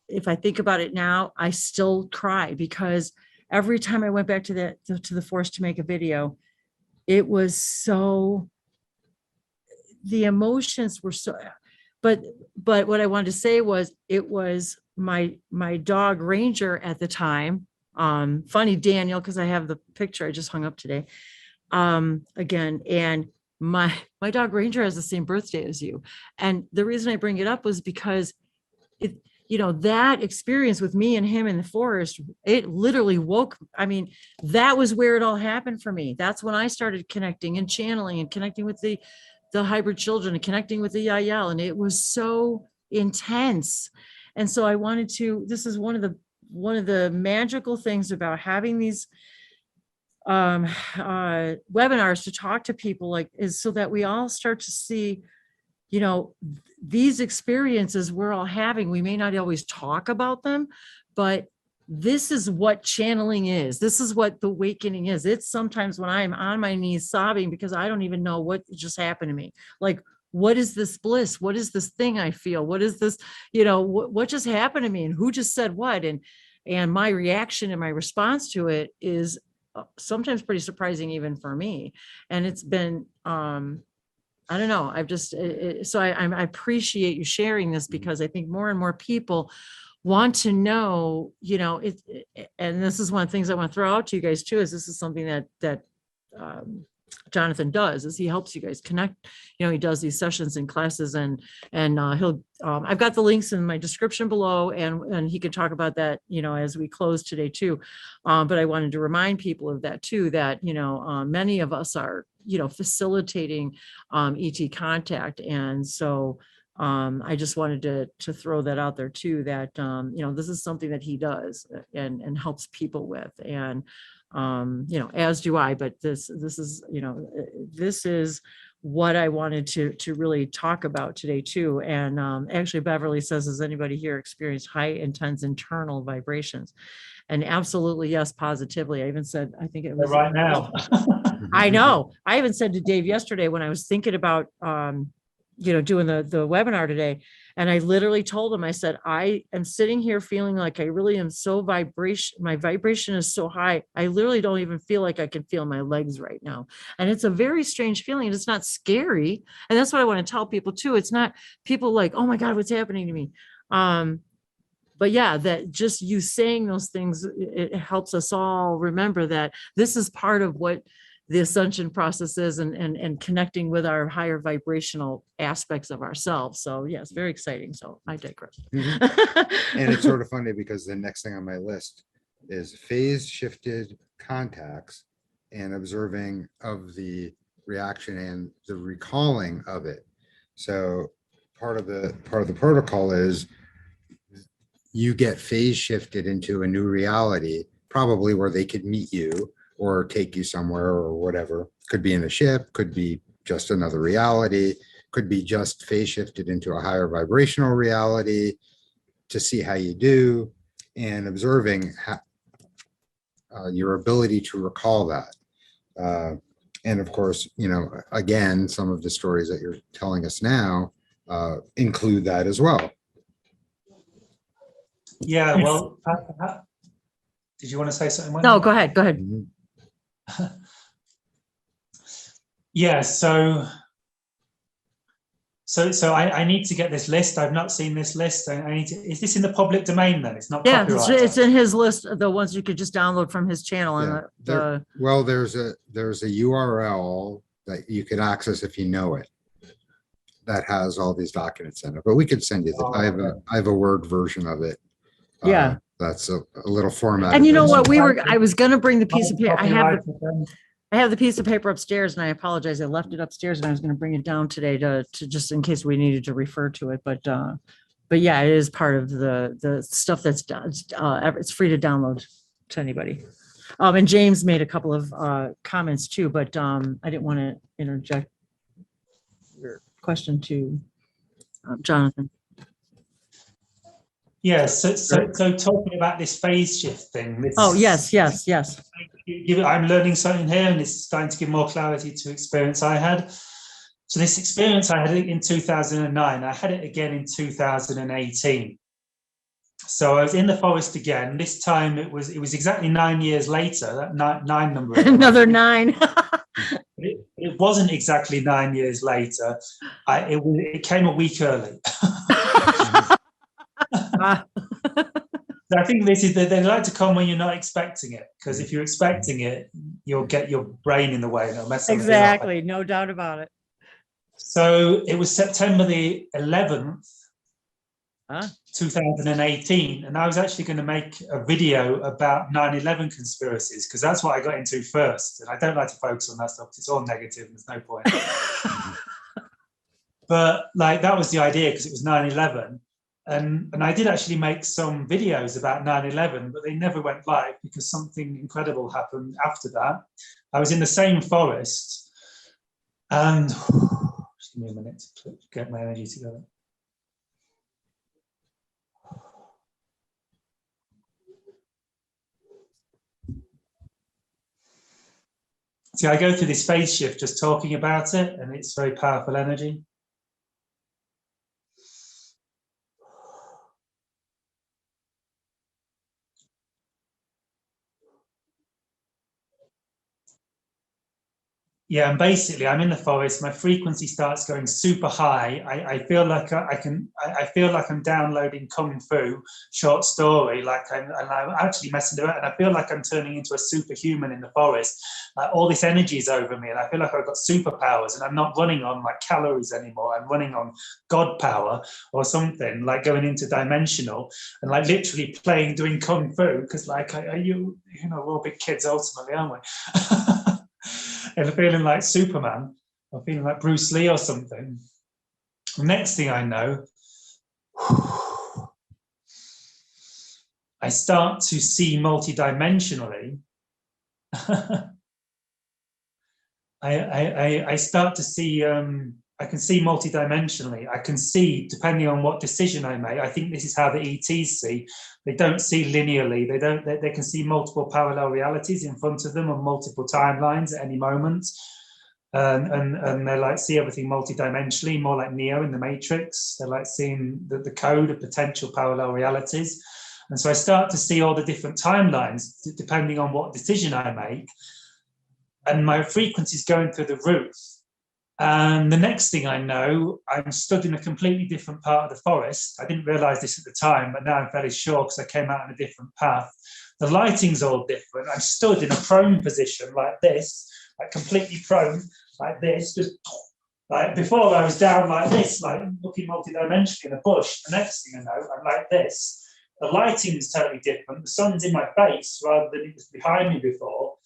if I think about it now, I still cry, because every time I went back to the forest to make a video, it was so, the emotions were so, but what I wanted to say was, it was my dog Ranger at the time. Funny, Daniel, because I have the picture I just hung up today. Again, and my dog Ranger has the same birthday as you. And the reason I bring it up was because that experience with me and him in the forest, it literally that was where it all happened for me. That's when I started connecting and channeling and connecting with the hybrid children and connecting with the Yahyel. And it was so intense. And so I wanted this is one of the magical things about having these webinars to talk to people, is so that we all start to see, these experiences we're all having. We may not always talk about them, but this is what channeling is. This is what the awakening is. It's sometimes when I'm on my knees sobbing because I don't even know what just happened to me. Like, what is this bliss? What is this thing I feel? What is this, what just happened to me, and who just said what? And my reaction and my response to it is sometimes pretty surprising even for me. And it's been, I don't know. I've just, so I appreciate you sharing this, because I think more and more people want to know, and this is one of the things I want to throw out to you guys too, is this is something that Jonathan does, is he helps you guys connect. He does these sessions and classes, and he'll, I've got the links in my description below, and he can talk about that, as we close today too. But I wanted to remind people of that too, that, many of us are, facilitating ET contact. And so I just wanted to throw that out there too, that, this is something that he does and helps people with. And as do I, but this is, this is what I wanted to really talk about today too. And actually Beverly says, has anybody here experienced high intense internal vibrations? And absolutely, yes, positively. I even said, I think it was right now. I know. I even said to Dave yesterday when I was thinking about, doing the webinar today, and I literally told him, I said, I am sitting here feeling like I really am so my vibration is so high. I literally don't even feel like I can feel my legs right now. And it's a very strange feeling. It's not scary. And that's what I want to tell people too. It's not people like, oh my God, what's happening to me? But yeah, that just you saying those things, it helps us all remember that this is part of what the ascension process is, and connecting with our higher vibrational aspects of ourselves. So yes, very exciting. So I digress. And it's sort of funny because the next thing on my list is phase shifted contacts and observing of the reaction and the recalling of it. So part of the protocol is you get phase shifted into a new reality, probably where they could meet you or take you somewhere or whatever. Could be in a ship, could be just another reality, could be just phase shifted into a higher vibrational reality to see how you do, and observing your ability to recall that. And of course, again, some of the stories that you're telling us now include that as well. Yeah, well, did you want to say something, Wendy? No, go ahead. Yeah, so I need to get this list. I've not seen this list. I need to, is this in the public domain then? It's not copyrighted? It's in his list, the ones you could just download from his channel. Yeah, And well, there's a URL that you could access if you know it, that has all these documents in it, but we could send you that. I have a Word version of it. Yeah. That's a little format. And you know what, I was going to bring the piece of paper. I have the piece of paper upstairs, and I apologize. I left it upstairs, and I was going to bring it down today to just in case we needed to refer to it. But yeah, it is part of the stuff that's done. It's free to download to anybody. And James made a couple of comments too, but I didn't want to interject your question to Jonathan. Yeah, so talking about this phase shift thing. Yes. I'm learning something here, and it's starting to give more clarity to experience I had. So this experience I had in 2009, I had it again in 2018. So I was in the forest again. This time it was exactly 9 years later. That nine number. Another 9. It wasn't exactly 9 years later. It came a week early. I think this is they like to come when you're not expecting it, because if you're expecting it, you'll get your brain in the way and it'll mess everything up. Exactly, no doubt about it. So it was September the 11th, Ah, 2018, and I was actually going to make a video about 9/11 conspiracies, because that's what I got into first, and I don't like to focus on that stuff because it's all negative and there's no point. But like, that was the idea, because it was 9/11, and I did actually make some videos about 9/11, but they never went live because something incredible happened after that. I was in the same forest, and just give me a minute to get my energy together. See, I go through this phase shift just talking about it, and it's very powerful energy. Yeah, and basically, I'm in the forest. My frequency starts going super high. I feel like I feel like I'm downloading kung fu short story. Like I'm actually messing around, and I feel like I'm turning into a superhuman in the forest. Like all this energy is over me, and I feel like I've got superpowers, and I'm not running on like calories anymore. I'm running on God power or something, like going interdimensional and like literally doing kung fu, because like you know, we're all big kids ultimately, aren't we? And feeling like Superman or feeling like Bruce Lee or something. Next thing I know, I start to see multidimensionally. I start to see, I can see multidimensionally. I can see, depending on what decision I make, I think this is how the ETs see. They don't see linearly. They can see multiple parallel realities in front of them on multiple timelines at any moment. And they like see everything multidimensionally, more like Neo in the Matrix. They're like seeing the code of potential parallel realities. And so I start to see all the different timelines depending on what decision I make. And my frequency is going through the roof. And the next thing I know, I'm stood in a completely different part of the forest. I didn't realize this at the time, but now I'm fairly sure because I came out on a different path. The lighting's all different. I'm stood in a prone position like this, like completely prone, like this. Just like before I was down like this, like looking multidimensionally in a bush. The next thing I know, I'm like this. The lighting is totally different. The sun's in my face rather than it was behind me before.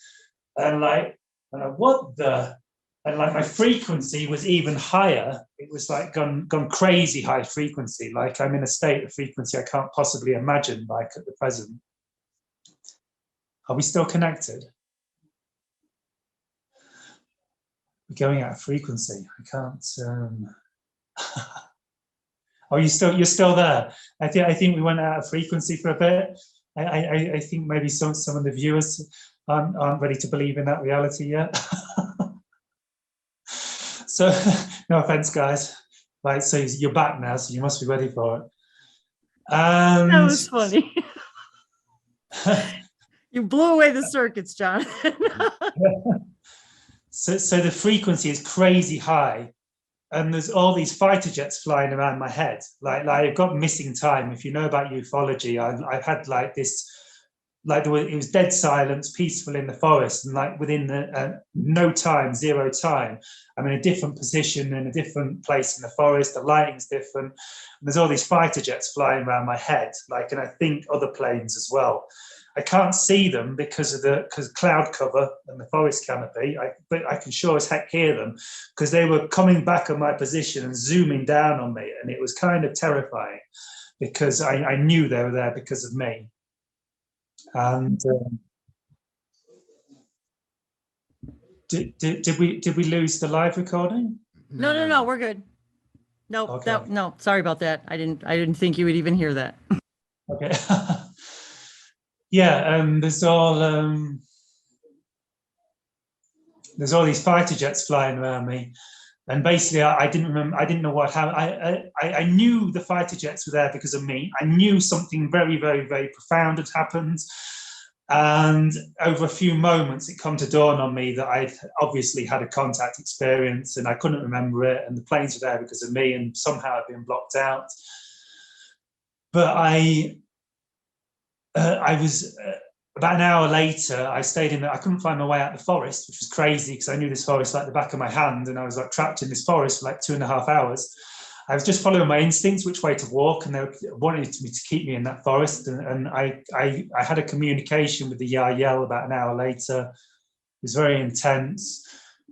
And like, what the? And like my frequency was even higher. It was like gone crazy high frequency. Like I'm in a state of frequency I can't possibly imagine, like at the present. Are we still connected? We're going out of frequency. I can't. Oh, you're still there. I think we went out of frequency for a bit. I think maybe some of the viewers aren't ready to believe in that reality yet. So, no offense, guys. Right, so you're back now, so you must be ready for it. And that was funny. You blew away the circuits, Jonathan. So the frequency is crazy high, and there's all these fighter jets flying around my head. Like I've got missing time. If you know about ufology, I've had like this. Like it was dead silence, peaceful in the forest, and like within no time, zero time, I'm in a different position in a different place in the forest. The lighting's different. And there's all these fighter jets flying around my head, like, and I think other planes as well. I can't see them because of cloud cover and the forest canopy, but I can sure as heck hear them because they were coming back on my position and zooming down on me, and it was kind of terrifying because I knew they were there because of me. And did we lose the live recording? No, we're good. Nope, Okay. no, sorry about that. I didn't think you would even hear that. Okay. Yeah, there's all these fighter jets flying around me, and basically I didn't remember. I didn't know what happened. I knew the fighter jets were there because of me. I knew something very, very, very profound had happened. And over a few moments, it come to dawn on me that I'd obviously had a contact experience and I couldn't remember it. And the planes were there because of me, and somehow I'd been blocked out. But I was about an hour later, I stayed in I couldn't find my way out of the forest, which was crazy because I knew this forest like the back of my hand, and I was like trapped in this forest for like 2.5 hours. I was just following my instincts, which way to walk, and they wanted me to keep me in that forest. And I had a communication with the Yahyel about an hour later. It was very intense.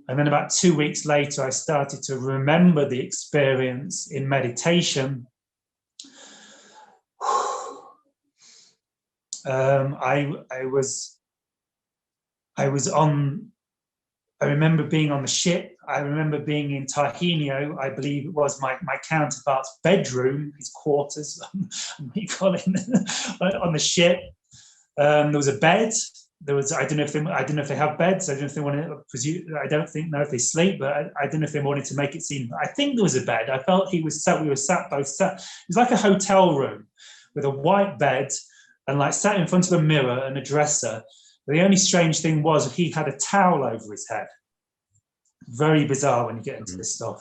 And then about 2 weeks later, I started to remember the experience in meditation. I remember being on the ship. I remember being in Tahinio. I believe it was my counterpart's bedroom, his quarters, we call it, on the ship. There was a bed. There was, I don't know if they have beds. I don't know if they want to presume. I don't know if they sleep, but I don't know if they wanted to make it seem. I think there was a bed. I felt he was sat. We were sat both sat. It was like a hotel room with a white bed and like sat in front of a mirror and a dresser. The only strange thing was he had a towel over his head. Very bizarre when you get into this stuff.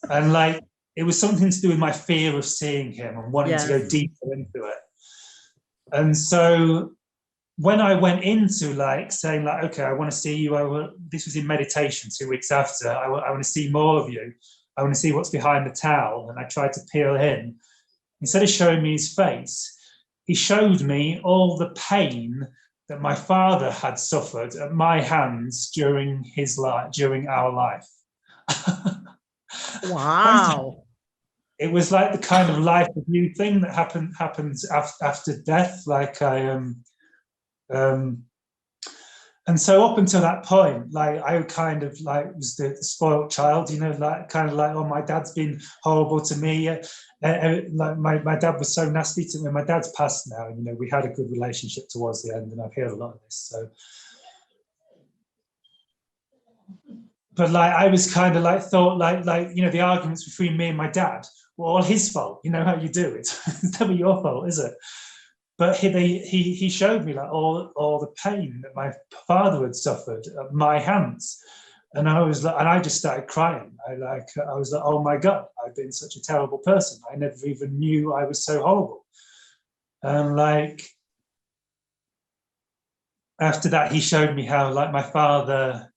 And like, it was something to do with my fear of seeing him and wanting to go deeper into it. And so when I went into like saying like, okay, I want to see you. This was in meditation 2 weeks after. I want to see more of you. I want to see what's behind the towel. And I tried to peel in. Instead of showing me his face, he showed me all the pain that my father had suffered at my hands during his life, during our life. Wow. It was like the kind of life review thing that happens after death. Like and so up until that point, like I kind of like was the spoiled child, you know, like kind of like, oh, my dad's been horrible to me. Like my dad was so nasty to me. My dad's passed now, and you know, we had a good relationship towards the end, and I've heard a lot of this. So, but like I was kind of like thought like you know, the arguments between me and my dad were all his fault. You know how you do it. It's never your fault, is it? But he showed me like all the pain that my father had suffered at my hands, and I was like, and I just started crying. I was like, oh my God, I've been such a terrible person. I never even knew I was so horrible. And like after that, he showed me how like my father.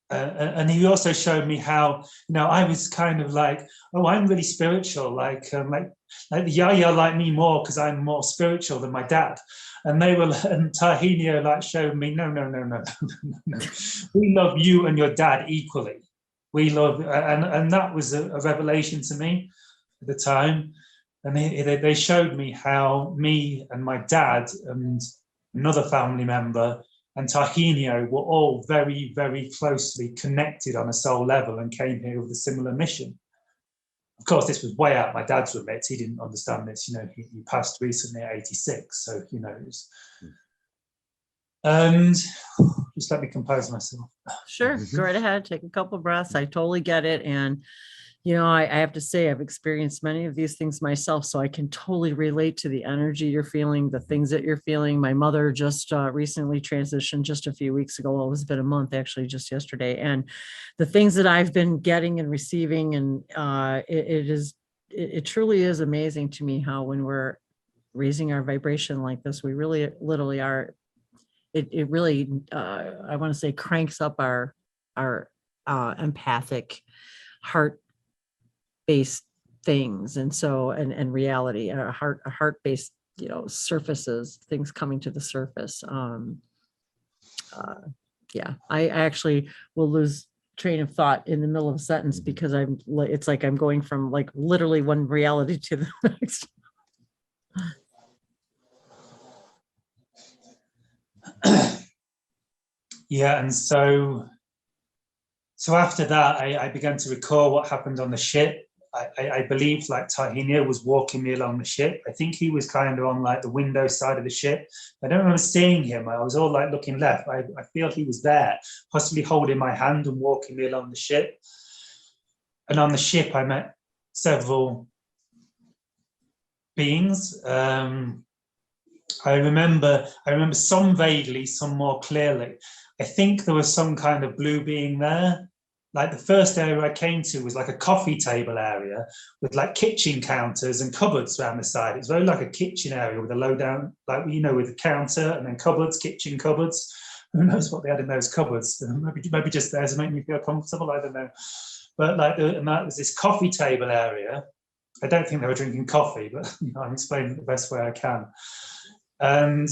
And he also showed me how, you know, I was kind of like, oh, I'm really spiritual, like the Yahyel like me more because I'm more spiritual than my dad. And Tahinio like showed me, no. We love you and your dad equally. We love, and that was a revelation to me at the time. And they showed me how me and my dad and another family member and Tahinio were all very, very closely connected on a soul level and came here with a similar mission. Of course, this was way out my dad's remit. He didn't understand this. You know, he passed recently at 86, so he knows. And just let me compose myself. Sure, go right ahead. Take a couple breaths. I totally get it. And you know, I have to say, I've experienced many of these things myself, so I can totally relate to the energy you're feeling, the things that you're feeling. My mother just recently transitioned just a few weeks ago. Well, it was been a month, actually, just yesterday. And the things that I've been getting and receiving, and it truly is amazing to me how when we're raising our vibration like this, we really literally are. It really, I want to say, cranks up our empathic heart based things, and so and reality, a heart based, you know, surfaces, things coming to the surface. Yeah, I actually will lose train of thought in the middle of a sentence because it's like I'm going from like literally one reality to the next. Yeah, and so after that, I began to recall what happened on the ship. I believe like Tahinio was walking me along the ship. I think he was kind of on like the window side of the ship. I don't remember seeing him. I was all like looking left. I feel he was there, possibly holding my hand and walking me along the ship. And on the ship, I met several beings. I remember some vaguely, some more clearly. I think there was some kind of blue being there. Like the first area I came to was like a coffee table area with like kitchen counters and cupboards around the side. It was very like a kitchen area with a low down, like, you know, with a counter and then cupboards, kitchen cupboards. Who knows what they had in those cupboards? Maybe just there to make me feel comfortable. I don't know. but like there was this coffee table area. I don't think they were drinking coffee, but I'm explaining it the best way I can. And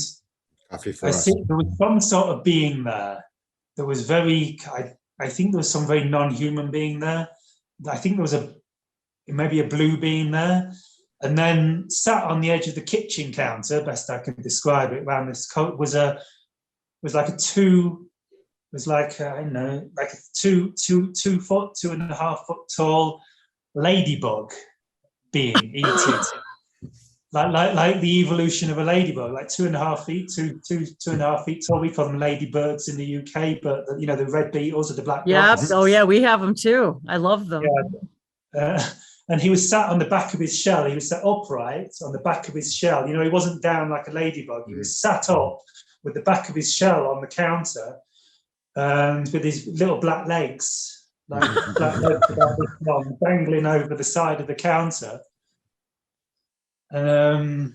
Coffee for us. there was some sort of being there. There was I think there was some very non-human being there. I think there was maybe a blue being there. And then sat on the edge of the kitchen counter, best I can describe it, around this coat was like a 2.5 foot tall ladybug being eaten. like the evolution of a ladybug, like 2.5 feet, 2.5 feet tall. We call them ladybirds in the UK, but the red beetles or the black Yeah. dogs. Oh yeah, we have them too. I love them. Yeah. And he was sat on the back of his shell. He was sat upright on the back of his shell. He wasn't down like a ladybug. He was sat up with the back of his shell on the counter, and with his little black legs, like black legs about this long, dangling over the side of the counter. And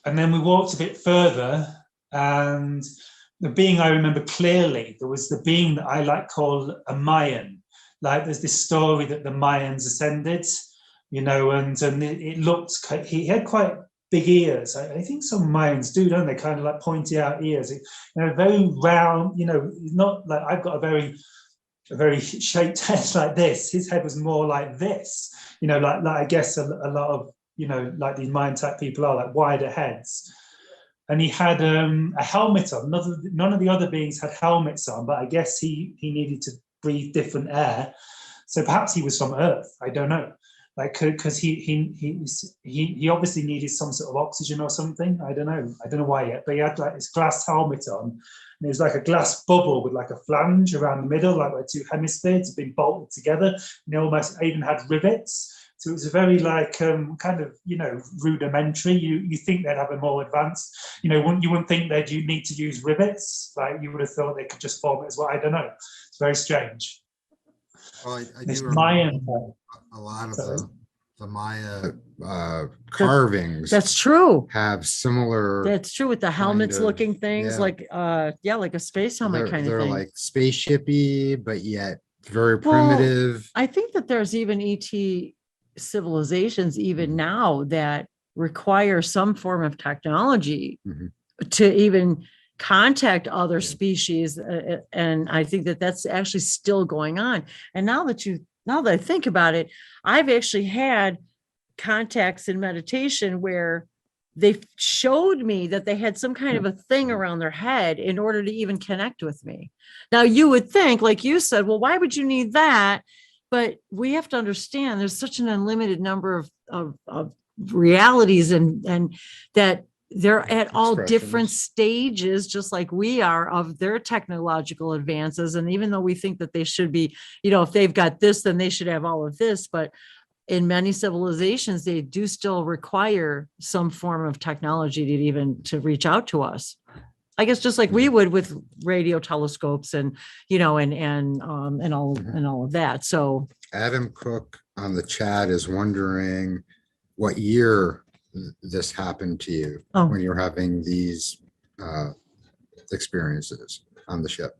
then we walked a bit further, and the being I remember clearly, there was the being that I call a Mayan. Like there's this story that the Mayans ascended, and it looked, he had quite big ears. I think some Mayans do, don't they? Kind of like pointy out ears, very round, not like I've got a very shaped head like this. His head was more like this, like I guess a lot of, like these Mayan type people are, like wider heads. And he had a helmet on. None of the other beings had helmets on, but I guess he needed to breathe different air, so perhaps he was from Earth. I don't know, because he obviously needed some sort of oxygen or something. I don't know why yet, but he had like this glass helmet on, and it was like a glass bubble with like a flange around the middle, like where two hemispheres had been bolted together, and they almost even had rivets. So it was a very kind of rudimentary. You think they'd have a more advanced, you wouldn't think they'd need to use rivets. Like you would have thought they could just form it as well. I don't know. It's very strange. Well, I This do Mayan, a lot of the Maya carvings. That's true. Have similar. That's true with the helmets looking things, yeah. like a space helmet kind of They're thing. like spaceshipy, but yet very primitive. I think that there's even ET civilizations even now that require some form of technology to even contact other species, and I think that that's actually still going on. And now that I think about it, I've actually had contacts in meditation where they showed me that they had some kind of a thing around their head in order to even connect with me. Now you would think, like you said, well, why would you need that? But we have to understand there's such an unlimited number of realities, and that they're at all different stages, just like we are, of their technological advances. And even though we think that they should be, if they've got this, then they should have all of this. But in many civilizations, they do still require some form of technology to reach out to us. I guess just like we would with radio telescopes and all of that. So Adam Cook on the chat is wondering what year this happened to you when you're having these experiences on the ship.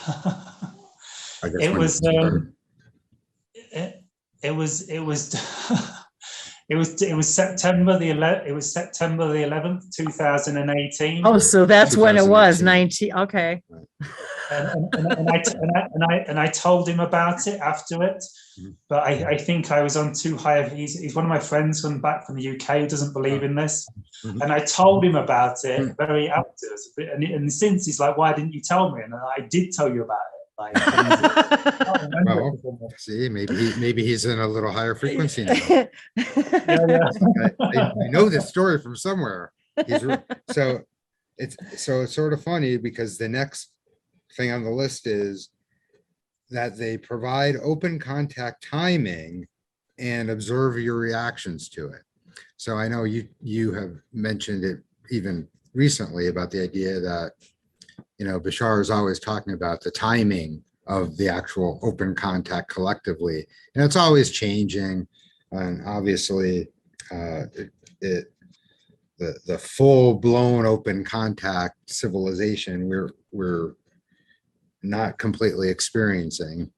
I guess it was September the 11th, 2018. Oh, so that's when it was 19. Okay. And I told him about it after it, but I think I was on too high. He's one of my friends back from the UK who doesn't believe in this, and I told him about it very after. And since he's like, "Why didn't you tell me?" And I did tell you about it. Well, see, maybe he's in a little higher frequency now. I know this story from somewhere. So it's sort of funny because the next thing on the list is that they provide open contact timing and observe your reactions to it. So I know you have mentioned it even recently about the idea that Bashar is always talking about the timing of the actual open contact collectively, and it's always changing. And obviously, the full blown open contact civilization we're not completely experiencing,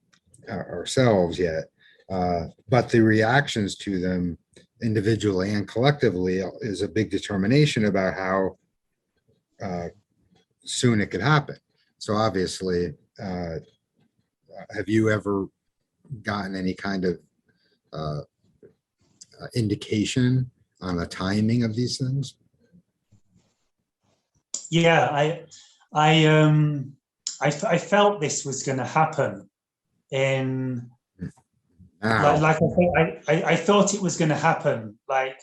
ourselves yet. But the reactions to them individually and collectively is a big determination about how soon it could happen. So obviously, have you ever gotten any kind of indication on the timing of these things? Yeah, I felt this was going to happen in like I thought it was going to happen like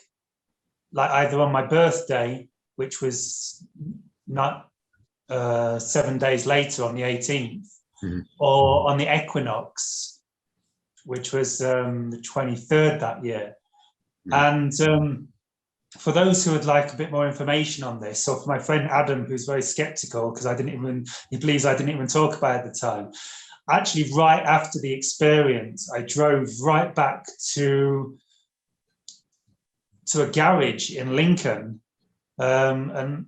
either on my birthday, which was not 7 days later on the 18th, or on the equinox, which was the 23rd that year. And for those who would like a bit more information on this, or for my friend Adam, who's very skeptical because he believes I didn't even talk about it at the time. Actually, right after the experience, I drove right back to a garage in Lincoln, and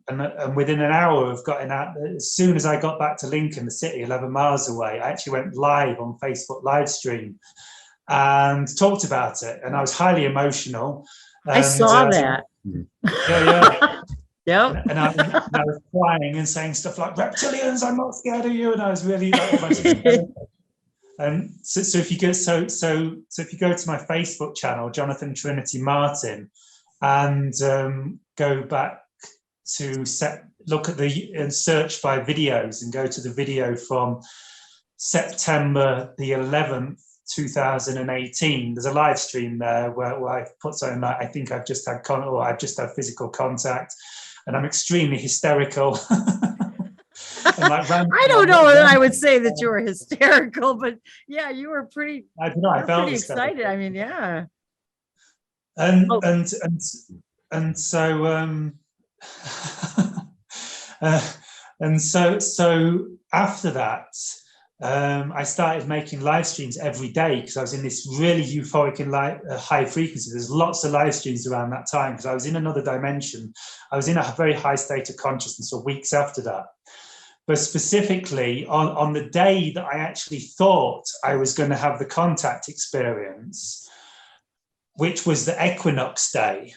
within an hour of getting out, as soon as I got back to Lincoln, the city 11 miles away, I actually went live on Facebook live stream and talked about it, and I was highly emotional. I saw that. Yeah. Yep. And I was crying and saying stuff like "reptilians, I'm not scared of you," and I was really like, and so if you go if you go to my Facebook channel, Jonathan Trinity Martin, and go back to look at and search by videos and go to the video from September the 11th, 2018. There's a live stream there where I put something like, I think I've just had I've just had physical contact, and I'm extremely hysterical. And like, I don't know that I would say that you were hysterical, but yeah, you were pretty. I don't know. I felt pretty excited. I mean, yeah. And so after that, I started making live streams every day because I was in this really euphoric and high frequency. There's lots of live streams around that time because I was in another dimension. I was in a very high state of consciousness for weeks after that. But specifically on the day that I actually thought I was going to have the contact experience, which was the equinox day,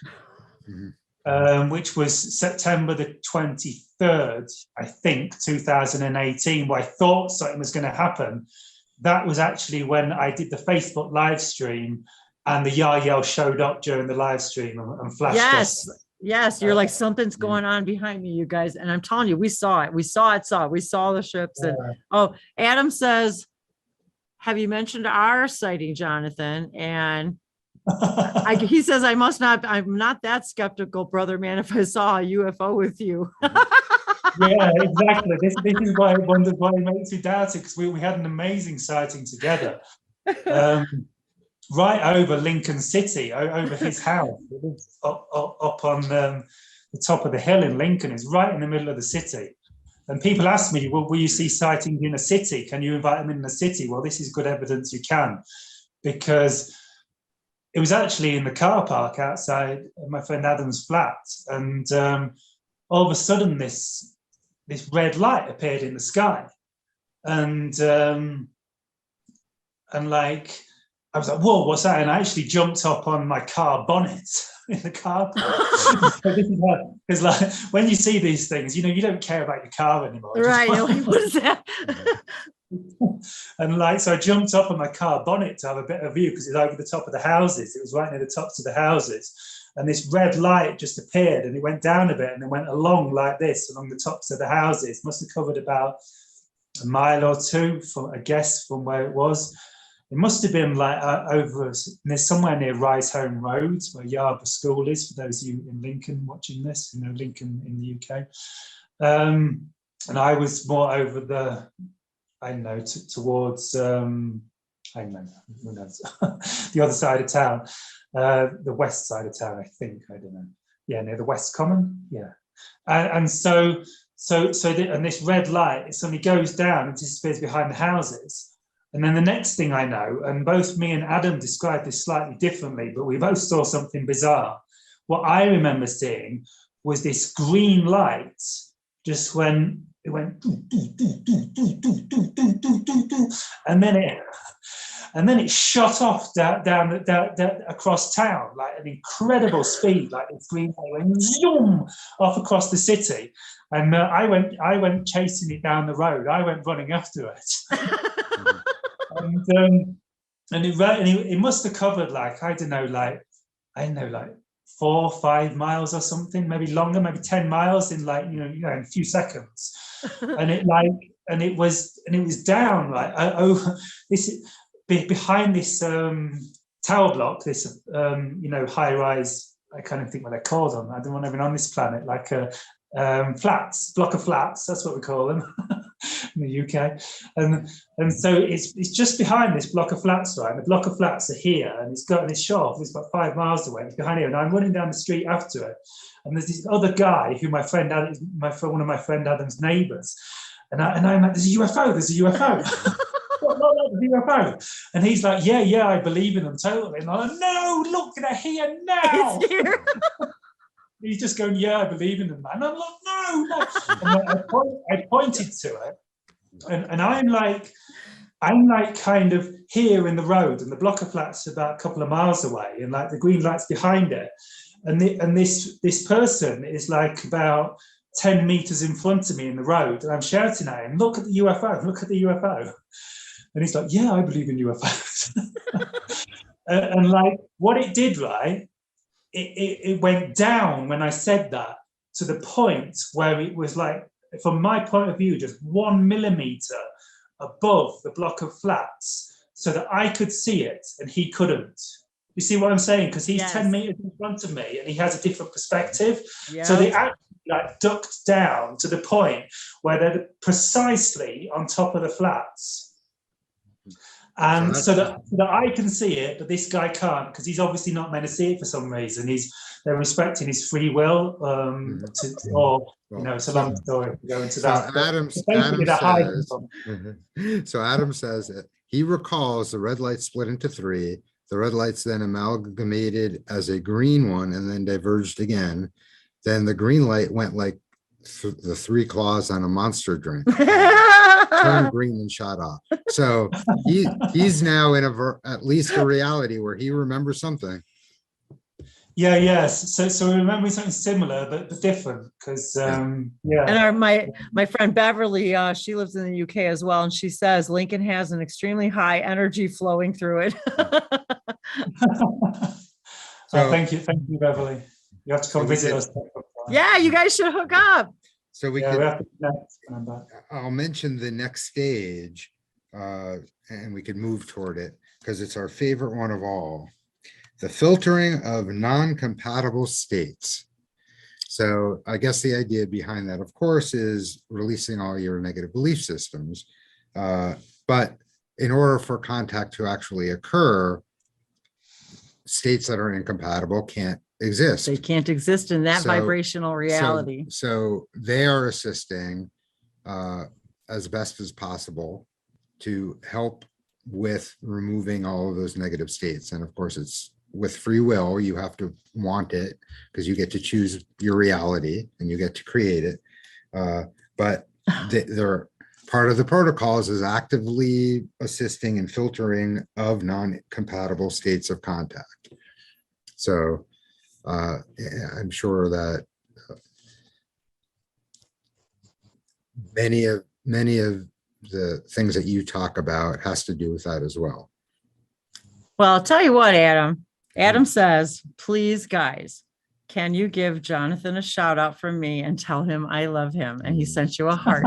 which was September the 23rd, I think, 2018, where I thought something was going to happen. That was actually when I did the Facebook live stream, and the Yahyel showed up during the live stream and flashed us. Yes, you're like, something's going on behind me, you guys. And I'm telling you, we saw it. We saw the ships. And Adam says, have you mentioned our sighting, Jonathan? And he says, I'm not that skeptical, brother man, if I saw a UFO with you. Yeah, exactly. This is why I wondered why it makes me doubt it, because we had an amazing sighting together. Right over Lincoln City, over his house, up on the top of the hill in Lincoln. Is right in the middle of the city. And people ask me, well, will you see sightings in a city? Can you invite them in the city? Well, this is good evidence you can, because it was actually in the car park outside my friend Adam's flat. And all of a sudden, this red light appeared in the sky. And like, I was like, whoa, what's that? And I actually jumped up on my car bonnet in the car park. Because like, when you see these things, you don't care about your car anymore. Right, what is that? And like, so I jumped up on my car bonnet to have a better view, because it's over the top of the houses. It was right near the tops of the houses. And this red light just appeared, and it went down a bit and it went along like this, along the tops of the houses. Must have covered about a mile or two, from a guess, from where it was. It must have been like somewhere near Rise Home Road, where Yarborough School is, for those of you in Lincoln watching this, Lincoln in the UK. And I was more over the, towards, who knows, the other side of town, the west side of town, I think, I don't know. Yeah, near the West Common, yeah. And so this red light, it suddenly goes down and disappears behind the houses. And then the next thing I know, and both me and Adam described this slightly differently, but we both saw something bizarre. What I remember seeing was this green light just when it went, and then and then it shot off down across town, like an incredible speed, like this green light went zoom off across the city. And I went chasing it down the road. I went running after it. and it must have covered like, I don't know, like 4 or 5 miles or something, maybe longer, maybe 10 miles in like, in a few seconds. And it was down like behind this tower block, this high rise. I kind of think what they're called on. I don't want even on this planet, like a block of flats. That's what we call them in the UK. And so it's just behind this block of flats, right? And the block of flats are here, and it's short. It's about 5 miles away. It's behind here, and I'm running down the street after it. And there's this other guy who one of my friend Adam's neighbours, and I'm like, "There's a UFO! There's a UFO!" The UFO. And he's like, yeah, I believe in them totally. And I'm like, no, look, they're here now. He's just going, yeah, I believe in them, man. I'm like, no. And I pointed to it, and I'm like kind of here in the road, and the block of flats are about a couple of miles away, and like the green light's behind it, and this person is like about 10 meters in front of me in the road, and I'm shouting at him, look at the UFO, look at the UFO. And he's like, yeah, I believe in UFOs. And like what it did, right, it went down when I said that, to the point where it was like, from my point of view, just 1 millimeter above the block of flats, so that I could see it and he couldn't. You see what I'm saying? Because he's 10 meters in front of me and he has a different perspective. Yeah. So they actually like ducked down to the point where they're precisely on top of the flats. And so that I can see it, but this guy can't, because he's obviously not meant to see it for some reason. They're respecting his free will, it's a long story to go into that. So Adam says that he recalls the red light split into 3. The red lights then amalgamated as a green one and then diverged again. Then the green light went like the 3 claws on a monster drink. Turned green and shot off. So he's now in at least a reality where he remembers something. Yes. So we're remembering something similar but different, because And my friend Beverly, she lives in the UK as well, and she says Lincoln has an extremely high energy flowing through it. Thank you, Beverly. You have to come visit us. Yeah, you guys should hook up. So I'll mention the next stage, and we can move toward it because it's our favorite one of all: the filtering of non-compatible states. So I guess the idea behind that, of course, is releasing all your negative belief systems. But in order for contact to actually occur, states that are incompatible can't exist. They can't exist in that vibrational reality. So they are assisting as best as possible to help with removing all of those negative states. And of course, it's with free will. You have to want it because you get to choose your reality and you get to create it. But they're part of the protocols is actively assisting in filtering of non-compatible states of contact. So I'm sure that many of the things that you talk about has to do with that as well. Well, I'll tell you what, Adam. Adam says, please, guys, can you give Jonathan a shout out from me and tell him I love him? And he sent you a heart.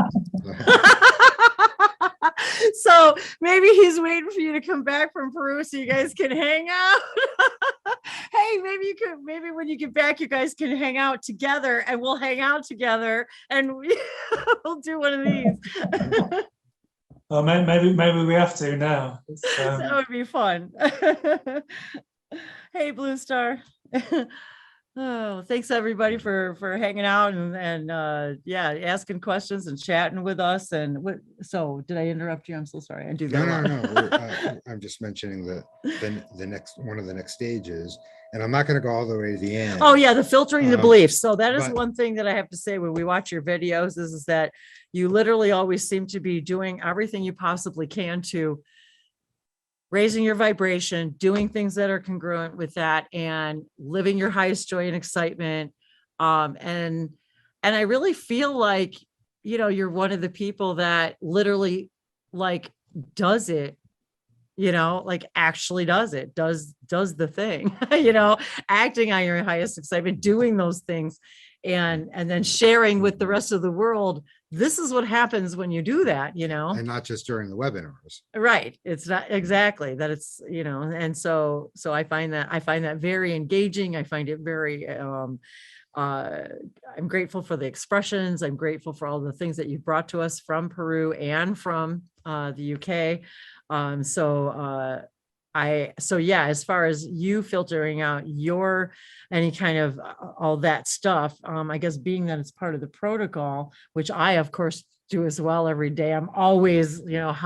So maybe he's waiting for you to come back from Peru so you guys can hang out. Hey, maybe when you get back, you guys can hang out together, and we'll hang out together, and we'll do one of these. Well, maybe we have to now. That would be fun. Hey, Blue Star. Oh, thanks everybody for hanging out and asking questions and chatting with us. And so did I interrupt you? I'm so sorry. I do that. No. I'm just mentioning the next one of the next stages, and I'm not going to go all the way to the end. Oh yeah, the filtering the beliefs. So that is one thing that I have to say when we watch your videos is that you literally always seem to be doing everything you possibly can to raising your vibration, doing things that are congruent with that, and living your highest joy and excitement. And I really feel like, you know, you're one of the people that literally like does it, you know, like actually does it, does the thing, you know, acting on your highest excitement, doing those things, and then sharing with the rest of the world. This is what happens when you do that, you know. And not just during the webinars. Right. It's not exactly that, it's, you know, and so I find that very engaging. I find it very, I'm grateful for the expressions. I'm grateful for all the things that you've brought to us from Peru and from the UK. So yeah, as far as you filtering out your any kind of all that stuff, I guess being that it's part of the protocol, which I of course do as well every day. I'm always, you know,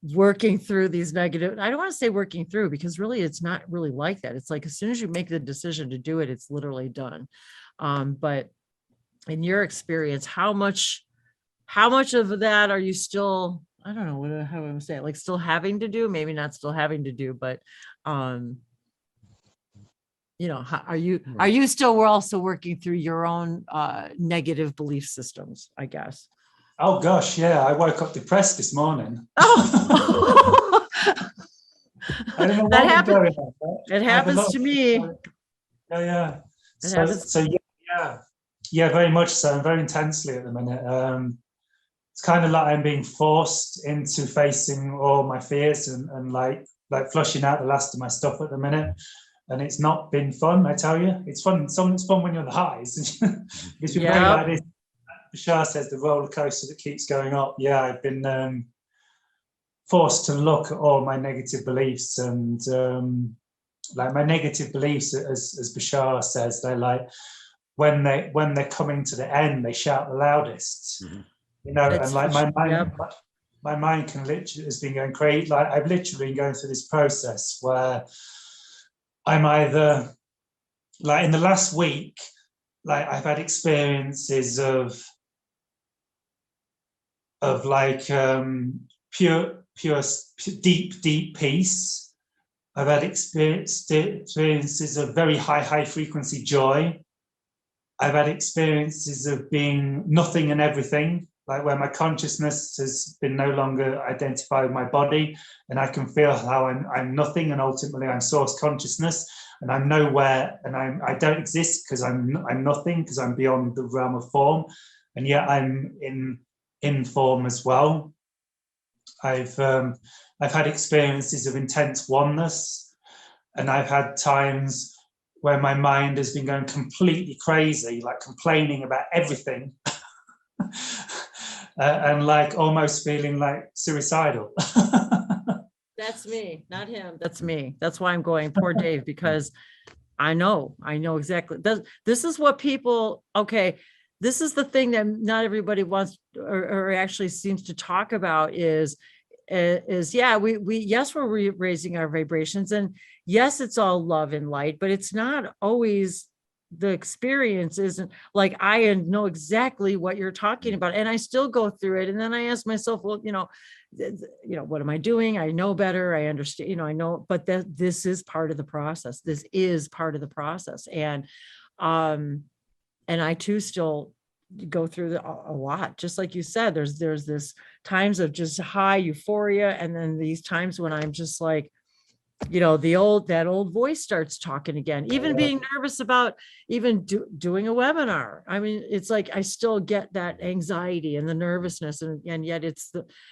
working through these negative. I don't want to say working through, because really it's not really like that. It's like as soon as you make the decision to do it, it's literally done. But in your experience, how much of that are you still, I don't know how I would say it, like still having to do, maybe not still having to do, but, you know, are you still, we're also working through your own, negative belief systems, I guess. Oh gosh, yeah, I woke up depressed this morning. Oh, I don't know that what happens. going on, It happens to me. Yeah. It happens. So yeah, very much so, very intensely at the minute. It's kind of like I'm being forced into facing all my fears and like flushing out the last of my stuff at the minute. And it's not been fun, I tell you. It's fun. It's fun when you're on the highs. It's been very like this. Bashar says the roller coaster that keeps going up. Yeah, I've been forced to look at all my negative beliefs, and like my negative beliefs, as Bashar says, they're like when they're coming to the end, they shout the loudest. Mm-hmm. You know, and like my mind can literally has been going crazy. Like I've literally been going through this process where I'm either like in the last week, like I've had experiences of like pure deep peace. I've had experiences of very high frequency joy. I've had experiences of being nothing and everything, like where my consciousness has been no longer identified with my body, and I can feel how I'm nothing, and ultimately I'm source consciousness, and I'm nowhere, and I don't exist because I'm nothing, because I'm beyond the realm of form, and yet I'm in form as well. I've had experiences of intense oneness, and I've had times where my mind has been going completely crazy, like complaining about everything, and like almost feeling like suicidal. That's me, not him. That's me. That's why I'm going, poor Dave, because I know exactly. This is what people, okay, this is the thing that not everybody wants or actually seems to talk about is yeah, we yes, we're raising our vibrations, and yes, it's all love and light, but it's not always, the experience isn't like, I know exactly what you're talking about, and I still go through it, and then I ask myself, well, you know, what am I doing? I know better, I understand, you know, I know, but this is part of the process. This is part of the process, and I too still go through a lot, just like you said. There's this times of just high euphoria, and then these times when I'm just like, you know, that old voice starts talking again, even being nervous about even doing a webinar. I mean, it's like I still get that anxiety and the nervousness, and yet it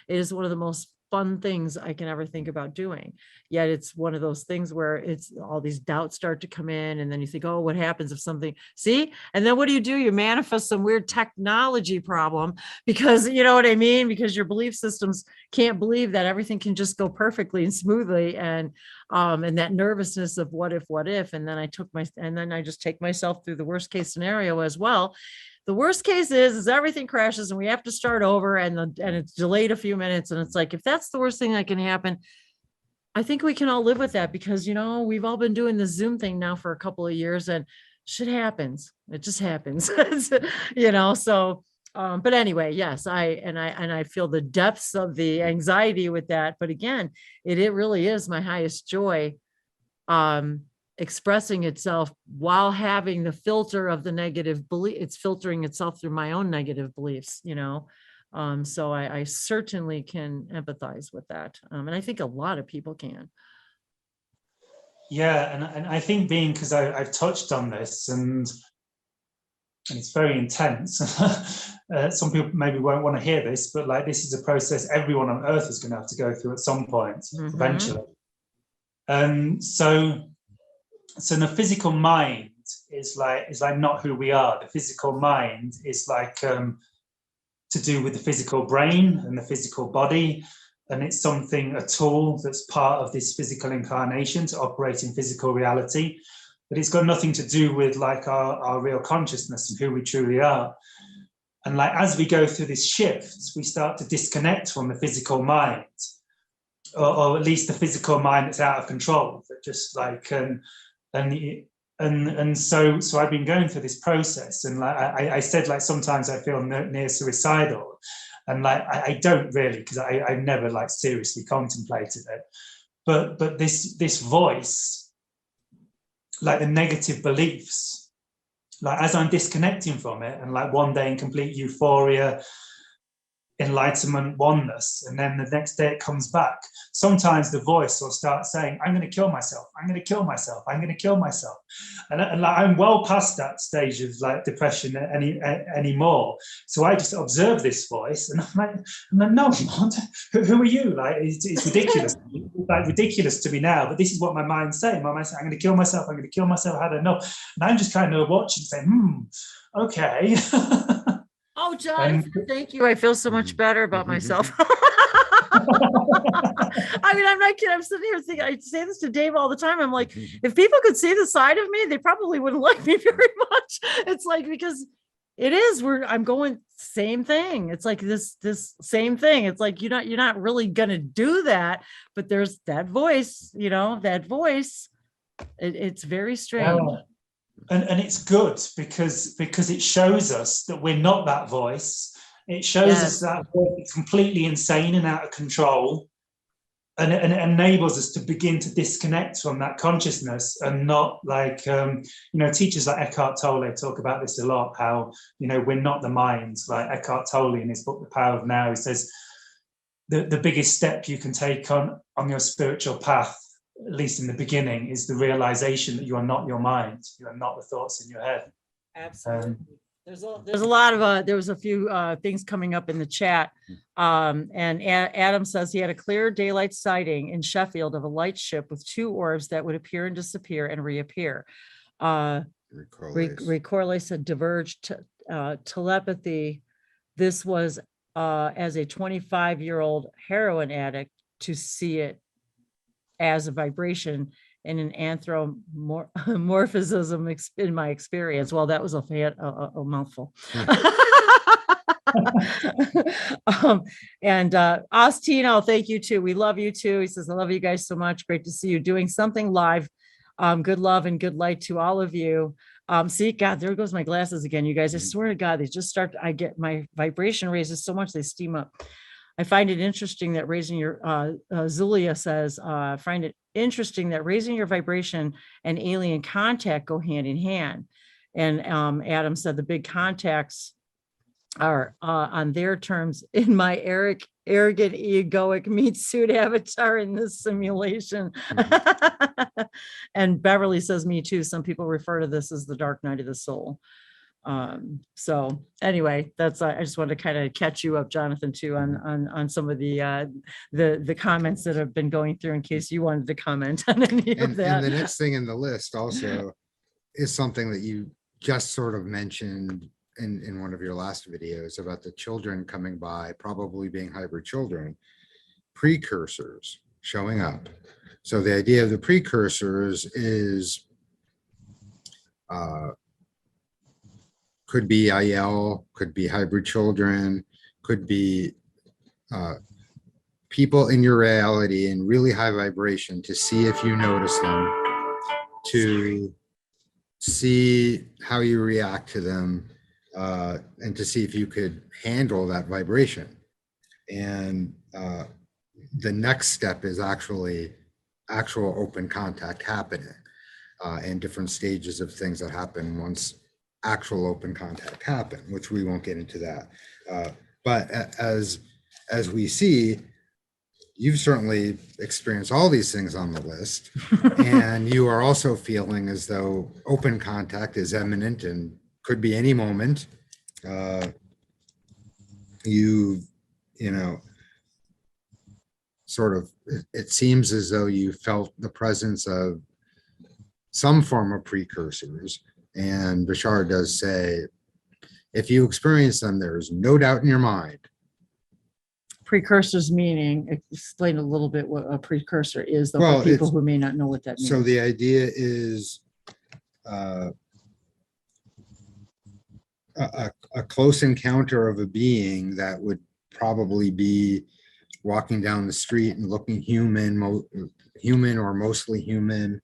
is one of the most fun things I can ever think about doing. Yet it's one of those things where it's all these doubts start to come in, and then you think, oh, what happens if something, see? And then what do? You manifest some weird technology problem, because you know what I mean? Because your belief systems can't believe that everything can just go perfectly and smoothly, and that nervousness of what if, and then I just take myself through the worst case scenario as well. The worst case is everything crashes and we have to start over, and it's delayed a few minutes. And it's like, if that's the worst thing that can happen, I think we can all live with that, because, you know, we've all been doing the Zoom thing now for a couple of years, and shit happens. It just happens, you know? So But anyway, yes, I feel the depths of the anxiety with that. But again, it really is my highest joy, expressing itself while having the filter of the negative belief. It's filtering itself through my own negative beliefs, you know. So I certainly can empathize with that. And I think a lot of people can. Yeah, and I think because I've touched on this, and it's very intense. Some people maybe won't want to hear this, but like, this is a process everyone on earth is going to have to go through at some point, eventually. So the physical mind is like not who we are. The physical mind is like to do with the physical brain and the physical body, and it's something, a tool that's part of this physical incarnation to operate in physical reality. But it's got nothing to do with like our real consciousness and who we truly are. And like, as we go through this shift, we start to disconnect from the physical mind, or at least the physical mind that's out of control, that just like, and so I've been going through this process, and like I said, like sometimes I feel near suicidal, and like I don't really, because I've never like seriously contemplated it, but this voice, like the negative beliefs, like as I'm disconnecting from it, and like one day in complete euphoria, enlightenment, oneness, and then the next day it comes back, sometimes the voice will start saying, I'm going to kill myself, I'm going to kill myself, I'm going to kill myself. And like, I'm well past that stage of like depression anymore. So I just observe this voice, and I'm like, no, who are you? Like, it's ridiculous. It's like ridiculous to me now, but this is what my mind's saying. My mind's saying, I'm going to kill myself, I'm going to kill myself, I don't know. And I'm just kind of watching, saying, okay. Oh, John, thank you. I feel so much better about myself. I mean, I'm not kidding. I'm sitting here thinking, I say this to Dave all the time. I'm like, if people could see the side of me, they probably wouldn't like me very much. It's like, because it is, I'm going same thing. It's like this same thing. It's like, you're not really going to do that, but there's that voice, you know, that voice. It's very strange. And it's good because it shows us that we're not that voice. It shows us that we're completely insane and out of control, and it enables us to begin to disconnect from that consciousness, and not like, you know, teachers like Eckhart Tolle talk about this a lot, how, you know, we're not the mind. Like Eckhart Tolle in his book, The Power of Now, he says the biggest step you can take on your spiritual path, at least in the beginning, is the realization that you are not your mind. You are not the thoughts in your head. Absolutely. There's a lot of there was a few things coming up in the chat. And Adam says he had a clear daylight sighting in Sheffield of a light ship with two orbs that would appear and disappear and reappear. Recorley said diverged telepathy. This was as a 25-year-old heroin addict to see it as a vibration in an anthropomorphism in my experience. Well, that was a mouthful. And Ostino, thank you too. We love you too. He says, I love you guys so much. Great to see you doing something live. Good love and good light to all of you. See, God, there goes my glasses again, you guys. I swear to God, they just start, I get my vibration raises so much they steam up. I find it interesting that raising your, Zulia says, find it interesting that raising your vibration and alien contact go hand in hand. And Adam said the big contacts are on their terms in my arrogant, egoic meat suit avatar in this simulation. And Beverly says, me too. Some people refer to this as the dark night of the soul. So anyway, that's I just wanted to kind of catch you up, Jonathan, too, on some of the comments that have been going through, in case you wanted to comment on any of that. And the next thing in the list also is something that you just sort of mentioned in one of your last videos about the children coming by, probably being hybrid children, precursors showing up. So the idea of the precursors is could be Yahyel, could be hybrid children, could be people in your reality in really high vibration, to see if you notice them, to see how you react to them, and to see if you could handle that vibration. And the next step is actual open contact happening, and different stages of things that happen once actual open contact happen, which we won't get into that. But as we see, you've certainly experienced all these things on the list, and you are also feeling as though open contact is imminent and could be any moment. You know, sort of, it seems as though you felt the presence of some form of precursors. And Bashar does say, if you experience them, there is no doubt in your mind. Precursors meaning, explain a little bit what a precursor is, though, Well, for people it's- who may not know what that means. So the idea is a close encounter of a being that would probably be walking down the street and looking human, human or mostly human,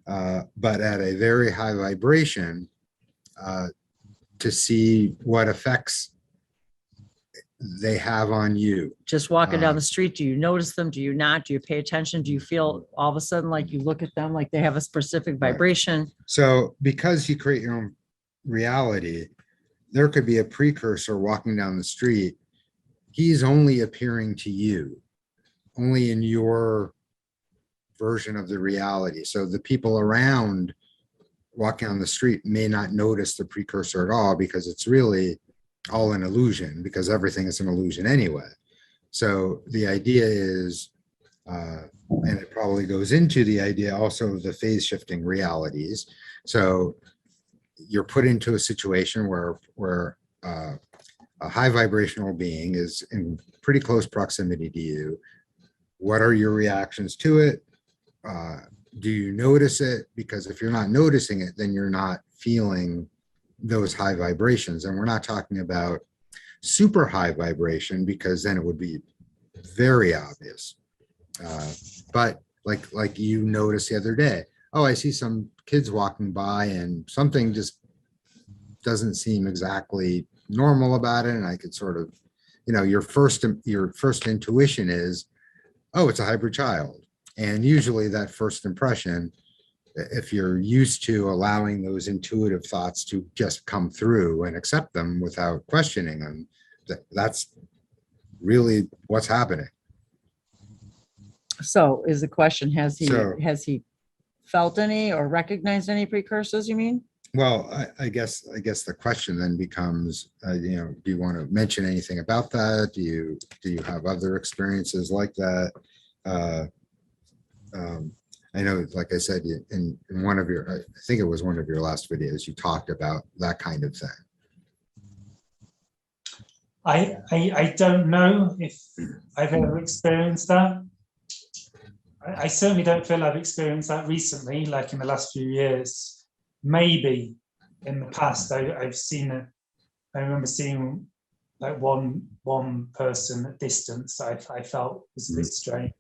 but at a very high vibration, to see what effects they have on you. Just walking down the street, do you notice them? Do you not? Do you pay attention? Do you feel all of a sudden like you look at them like they have a specific vibration? So because you create your own reality, there could be a precursor walking down the street. He's only appearing to you, only in your version of the reality. So the people around walking on the street may not notice the precursor at all, because it's really all an illusion, because everything is an illusion anyway. So the idea is, and it probably goes into the idea also of the phase shifting realities. So you're put into a situation where a high vibrational being is in pretty close proximity to you. What are your reactions to it? Do you notice it? Because if you're not noticing it, then you're not feeling those high vibrations. And we're not talking about super high vibration, because then it would be very obvious. But like you noticed the other day, oh, I see some kids walking by and something just doesn't seem exactly normal about it. And I could sort of, your first intuition is, oh, it's a hybrid child. And usually that first impression, if you're used to allowing those intuitive thoughts to just come through and accept them without questioning them, that's really what's happening. So is the question, has So- he felt any or recognized any precursors, you mean? Well, I guess the question then becomes, do you want to mention anything about that? Do you have other experiences like that? I know, like I said, in one of your, I think it was one of your last videos, you talked about that kind of thing. I don't know if I've ever experienced that. I certainly don't feel I've experienced that recently, like in the last few years. Maybe in the past, I've seen it. I remember seeing like one person at distance. I felt was a bit strange,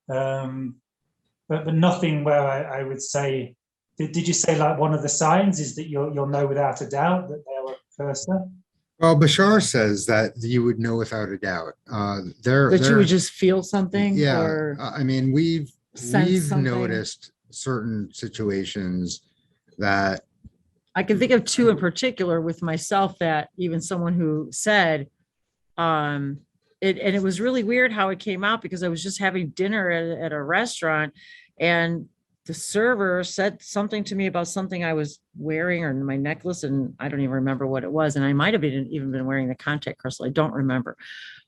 but nothing where I would say. Did you say like one of the signs is that you'll know without a doubt that they're a precursor? Well, Bashar says that you would know without a doubt. That you would just feel something? Yeah, Or I mean, we've sense something? noticed certain situations that, I can think of two in particular with myself, that even someone who said, and it was really weird how it came out, because I was just having dinner at a restaurant, and the server said something to me about something I was wearing, or my necklace, and I don't even remember what it was. And I might have even been wearing the contact crystal. I don't remember.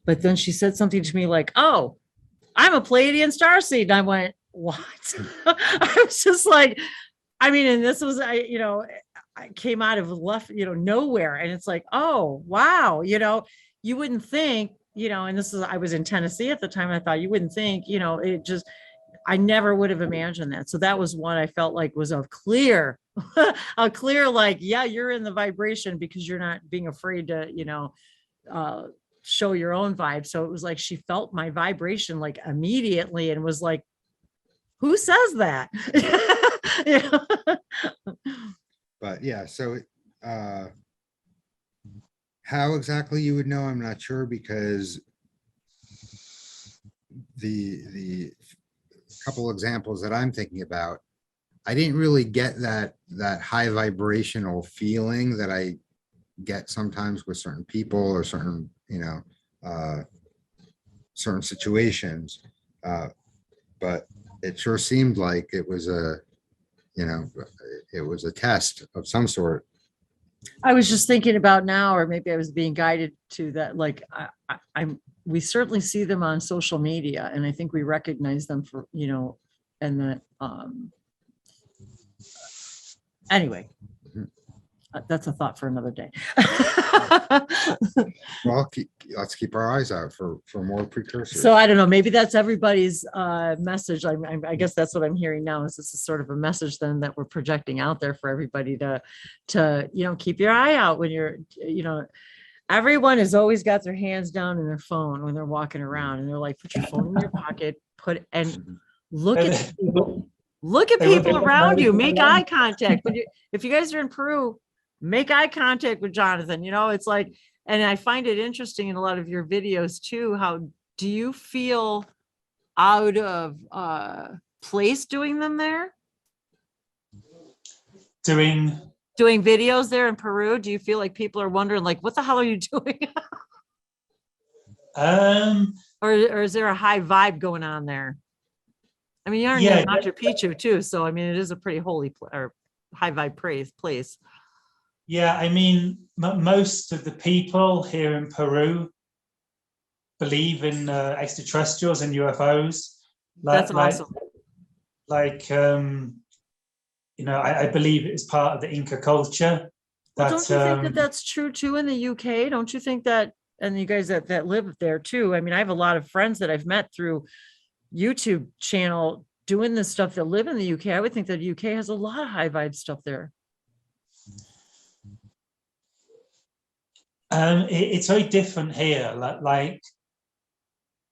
But then she said something to me like, "Oh, I'm a Pleiadian starseed." And I went, "What?" I was just like, I mean, and this was, I came out of left, nowhere. And it's like, oh, wow. You wouldn't think, and I was in Tennessee at the time. I thought you wouldn't think, I never would have imagined that. So that was one I felt like was a clear, like, yeah, you're in the vibration, because you're not being afraid to, show your own vibe. So it was like, she felt my vibration like immediately and was like, who says that? but yeah, so How exactly you would know, I'm not sure, because the couple examples that I'm thinking about, I didn't really get that high vibrational feeling that I get sometimes with certain people or certain, certain situations. But it sure seemed like it was it was a test of some sort. I was just thinking about now, or maybe I was being guided to that, like, we certainly see them on social media, and I think we recognize them for, and that, anyway, that's a thought for another day. Well, let's keep our eyes out for more precursors. So I don't know, maybe that's everybody's message. I guess that's what I'm hearing now, is this is sort of a message then that we're projecting out there for everybody to keep your eye out when you're, everyone has always got their hands down in their phone when they're walking around, and they're like, put your phone in your pocket, look at people, around you, make eye contact. If you guys are in Peru, make eye contact with Jonathan. It's like, and I find it interesting in a lot of your videos too. How do you feel out of place doing them there? Doing videos there in Peru? Do you feel like people are wondering, like, what the hell are you doing? Or is there a high vibe going on there? I mean, you're in Machu Picchu too, so I mean, it is a pretty holy or high vibe place. Yeah, I mean, most of the people here in Peru believe in extraterrestrials and UFOs. That's awesome. I believe it is part of the Inca culture. Well, don't you think that that's true too in the UK? Don't you think that, and you guys that live there too? I mean, I have a lot of friends that I've met through YouTube channel doing this stuff that live in the UK. I would think that the UK has a lot of high vibe stuff there. It's very different here. Like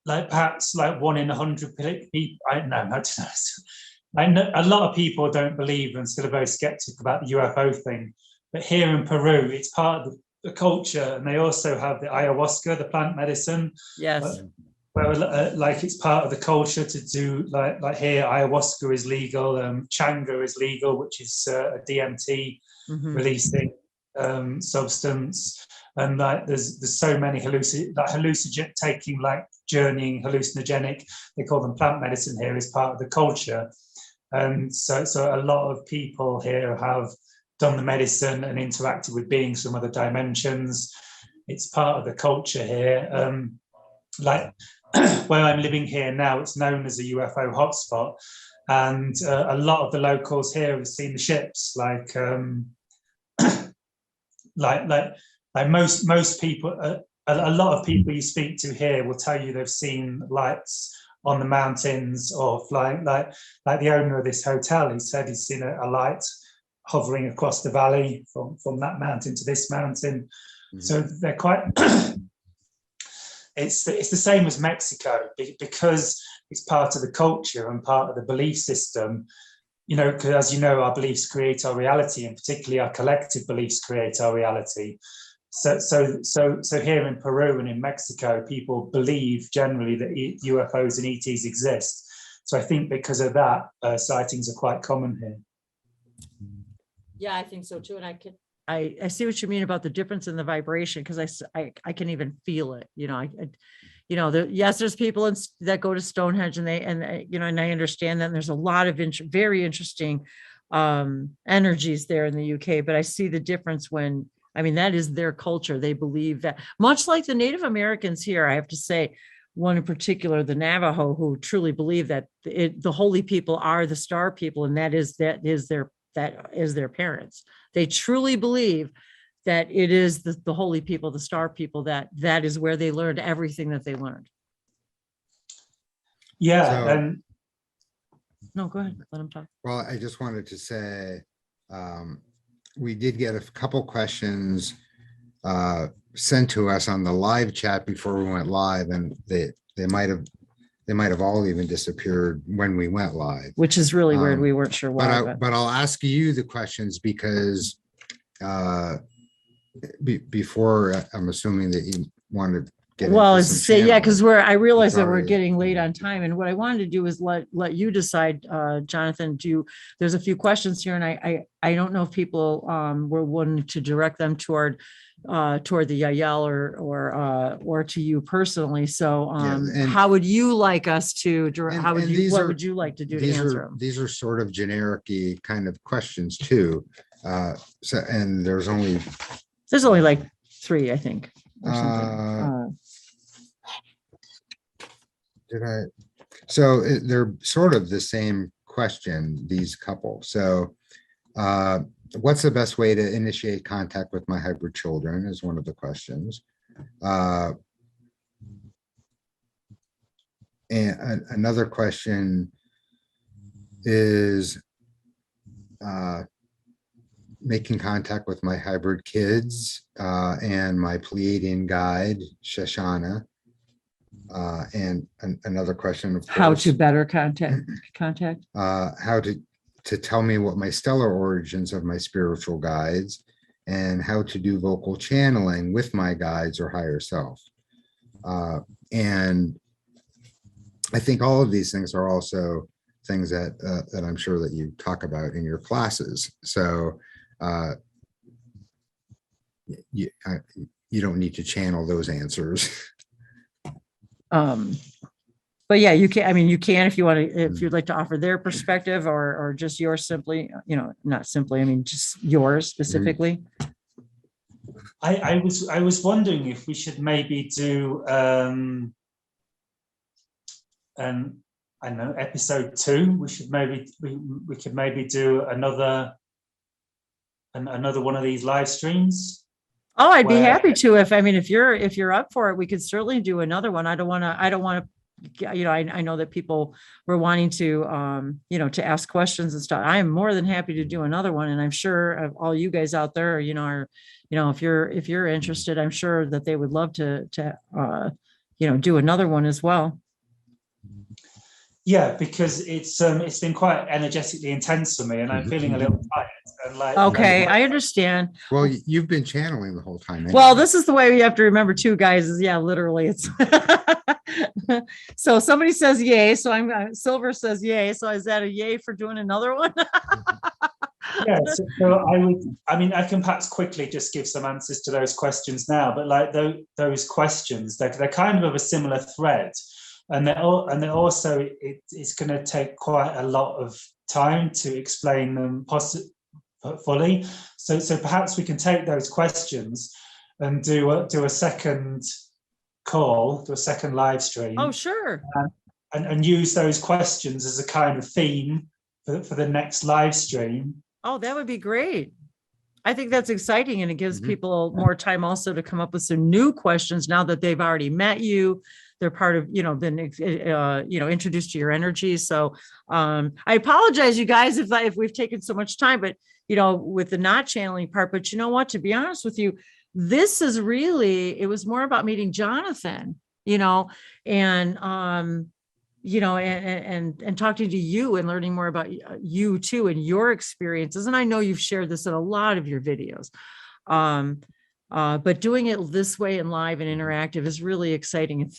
perhaps like 1 in 100 people. I don't know. I know a lot of people don't believe and still are very skeptic about the UFO thing. But here in Peru, it's part of the culture, and they also have the ayahuasca, the plant medicine. Yes. Where it's part of the culture to do like here, ayahuasca is legal, changa is legal, which is a DMT releasing substance, and like there's so many taking like journeying hallucinogenic. They call them plant medicine here, is part of the culture, and so a lot of people here have done the medicine and interacted with beings from other dimensions. It's part of the culture here. Where I'm living here now, it's known as a UFO hotspot, and a lot of the locals here have seen the ships. Most people, a lot of people you speak to here will tell you they've seen lights on the mountains or flying. Like the owner of this hotel, he said he's seen a light hovering across the valley from that mountain to this mountain. So they're quite. It's the same as Mexico, because it's part of the culture and part of the belief system. Because as you know, our beliefs create our reality, and particularly our collective beliefs create our reality. So here in Peru and in Mexico, people believe generally that UFOs and ETs exist. So I think because of that, sightings are quite common here. Yeah, I think so too. And I see what you mean about the difference in the vibration, because I can even feel it. Yes, there's people that go to Stonehenge, and I understand that. And there's a lot of very interesting energies there in the UK, but I see the difference when, that is their culture. They believe that, much like the Native Americans here, I have to say, one in particular, the Navajo, who truly believe that the holy people are the star people, and that is their parents. They truly believe that it is the holy people, the star people, that is where they learned everything that they learned. Yeah. No, go ahead. Let them talk. Well, I just wanted to say, we did get a couple questions sent to us on the live chat before we went live, and they might have all even disappeared when we went live, which is really weird. We weren't sure why. But I'll ask you the questions, because Before, I'm assuming that you want to get Well, into it's some say, yeah, channeling. because I realize that we're already- getting late on time, and what I wanted to do is let you decide, Jonathan, there's a few questions here, and I don't know if people, were wanting to direct them toward the Yahyel or to you personally. So, and- how would you like us to direct, And- how would and you, these what are- would you like to do to answer them? These are sort of generic-y kind of questions too. So, and there's only, There's only like 3, I think, or something. so they're sort of the same question, these couple. So, what's the best way to initiate contact with my hybrid children is one of the questions. And another question is making contact with my hybrid kids and my Pleiadian guide, Shoshana. And another question, of How course, to better contact? how to tell me what my stellar origins of my spiritual guides and how to do vocal channeling with my guides or higher self. And I think all of these things are also things that that I'm sure that you talk about in your classes. So you don't need to channel those answers. But yeah, you can, I mean, you can, if you want to, if you'd like to offer their perspective or just yours simply, not simply, I mean, just yours specifically. I was wondering if we should maybe do I don't know, episode 2. We should maybe we could maybe do another one of these live streams. Oh, I'd be Where- happy to, if you're up for it, we could certainly do another one. I don't want to, I know that people were wanting to, to ask questions and stuff. I am more than happy to do another one. And I'm sure all you guys out there, are, if you're interested, I'm sure that they would love to do another one as well. Yeah, because it's been quite energetically intense for me, and I'm feeling a little tired. And Okay, I understand. Well, you've been channeling the whole time. Well, anyway. this is the way we have to remember too, guys, is literally it's. So somebody says yay. So Silver says yay. So is that a yay for doing another one? Yeah, so I can perhaps quickly just give some answers to those questions now, but like those questions, they're kind of a similar thread. And they're also, it's going to take quite a lot of time to explain them fully. So perhaps we can take those questions and do a second call, do a second live stream. Oh, sure. And use those questions as a kind of theme for the next live stream. Oh, that would be great. I think that's exciting, and it gives people more time also to come up with some new questions now that they've already met you. They're part of, been, introduced to your energy. So I apologize, you guys, if we've taken so much time, but, with the not channeling part, but you know what, to be honest with you, this is really, it was more about meeting Jonathan, and, and talking to you and learning more about you too, and your experiences. And I know you've shared this in a lot of your videos. But doing it this way and live and interactive is really exciting.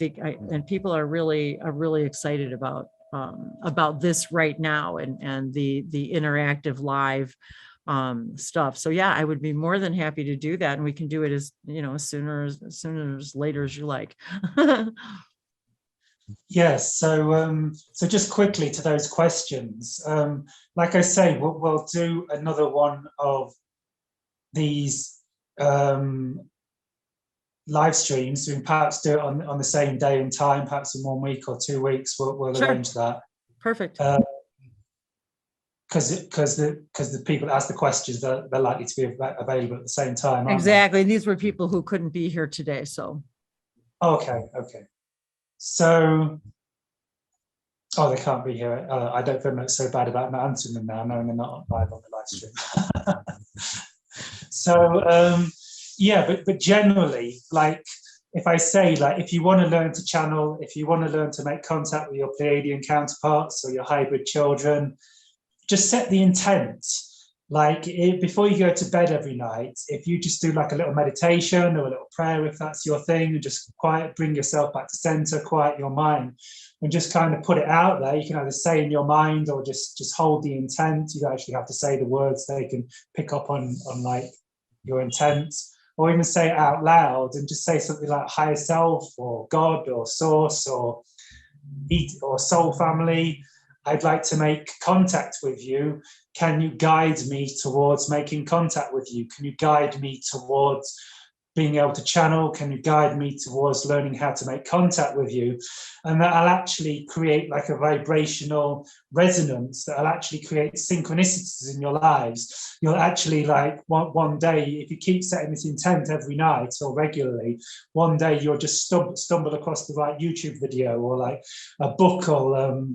And people are really excited about this right now and the interactive live stuff. So yeah, I would be more than happy to do that, and we can do it as soon or as later as you like. Yes. So just quickly to those questions. Like I say, we'll do another one of these live streams. We can perhaps do it on the same day and time, perhaps in 1 week or 2 weeks. We'll Sure. arrange that. Perfect. Because the people that ask the questions, they're likely to be available at the same time. Aren't Exactly. These were people who couldn't be here today. So. Okay. So, they can't be here. I don't feel so bad about not answering them now, knowing they're not live on the live stream. So, but generally, like, if I say, like, if you want to learn to channel, if you want to learn to make contact with your Pleiadian counterparts or your hybrid children, just set the intent like before you go to bed every night, if you just do like a little meditation or a little prayer, if that's your thing, and just bring yourself back to center, quiet your mind, and just kind of put it out there. You can either say in your mind or just hold the intent. You don't actually have to say the words. They can pick up on like your intent, or even say it out loud and just say something like higher self or God or source or soul family. I'd like to make contact with you. Can you guide me towards making contact with you? Can you guide me towards being able to channel? Can you guide me towards learning how to make contact with you? And that'll actually create like a vibrational resonance that'll actually create synchronicities in your lives. You'll actually like one day, if you keep setting this intent every night or regularly, one day you'll just stumble across the right YouTube video or like a book or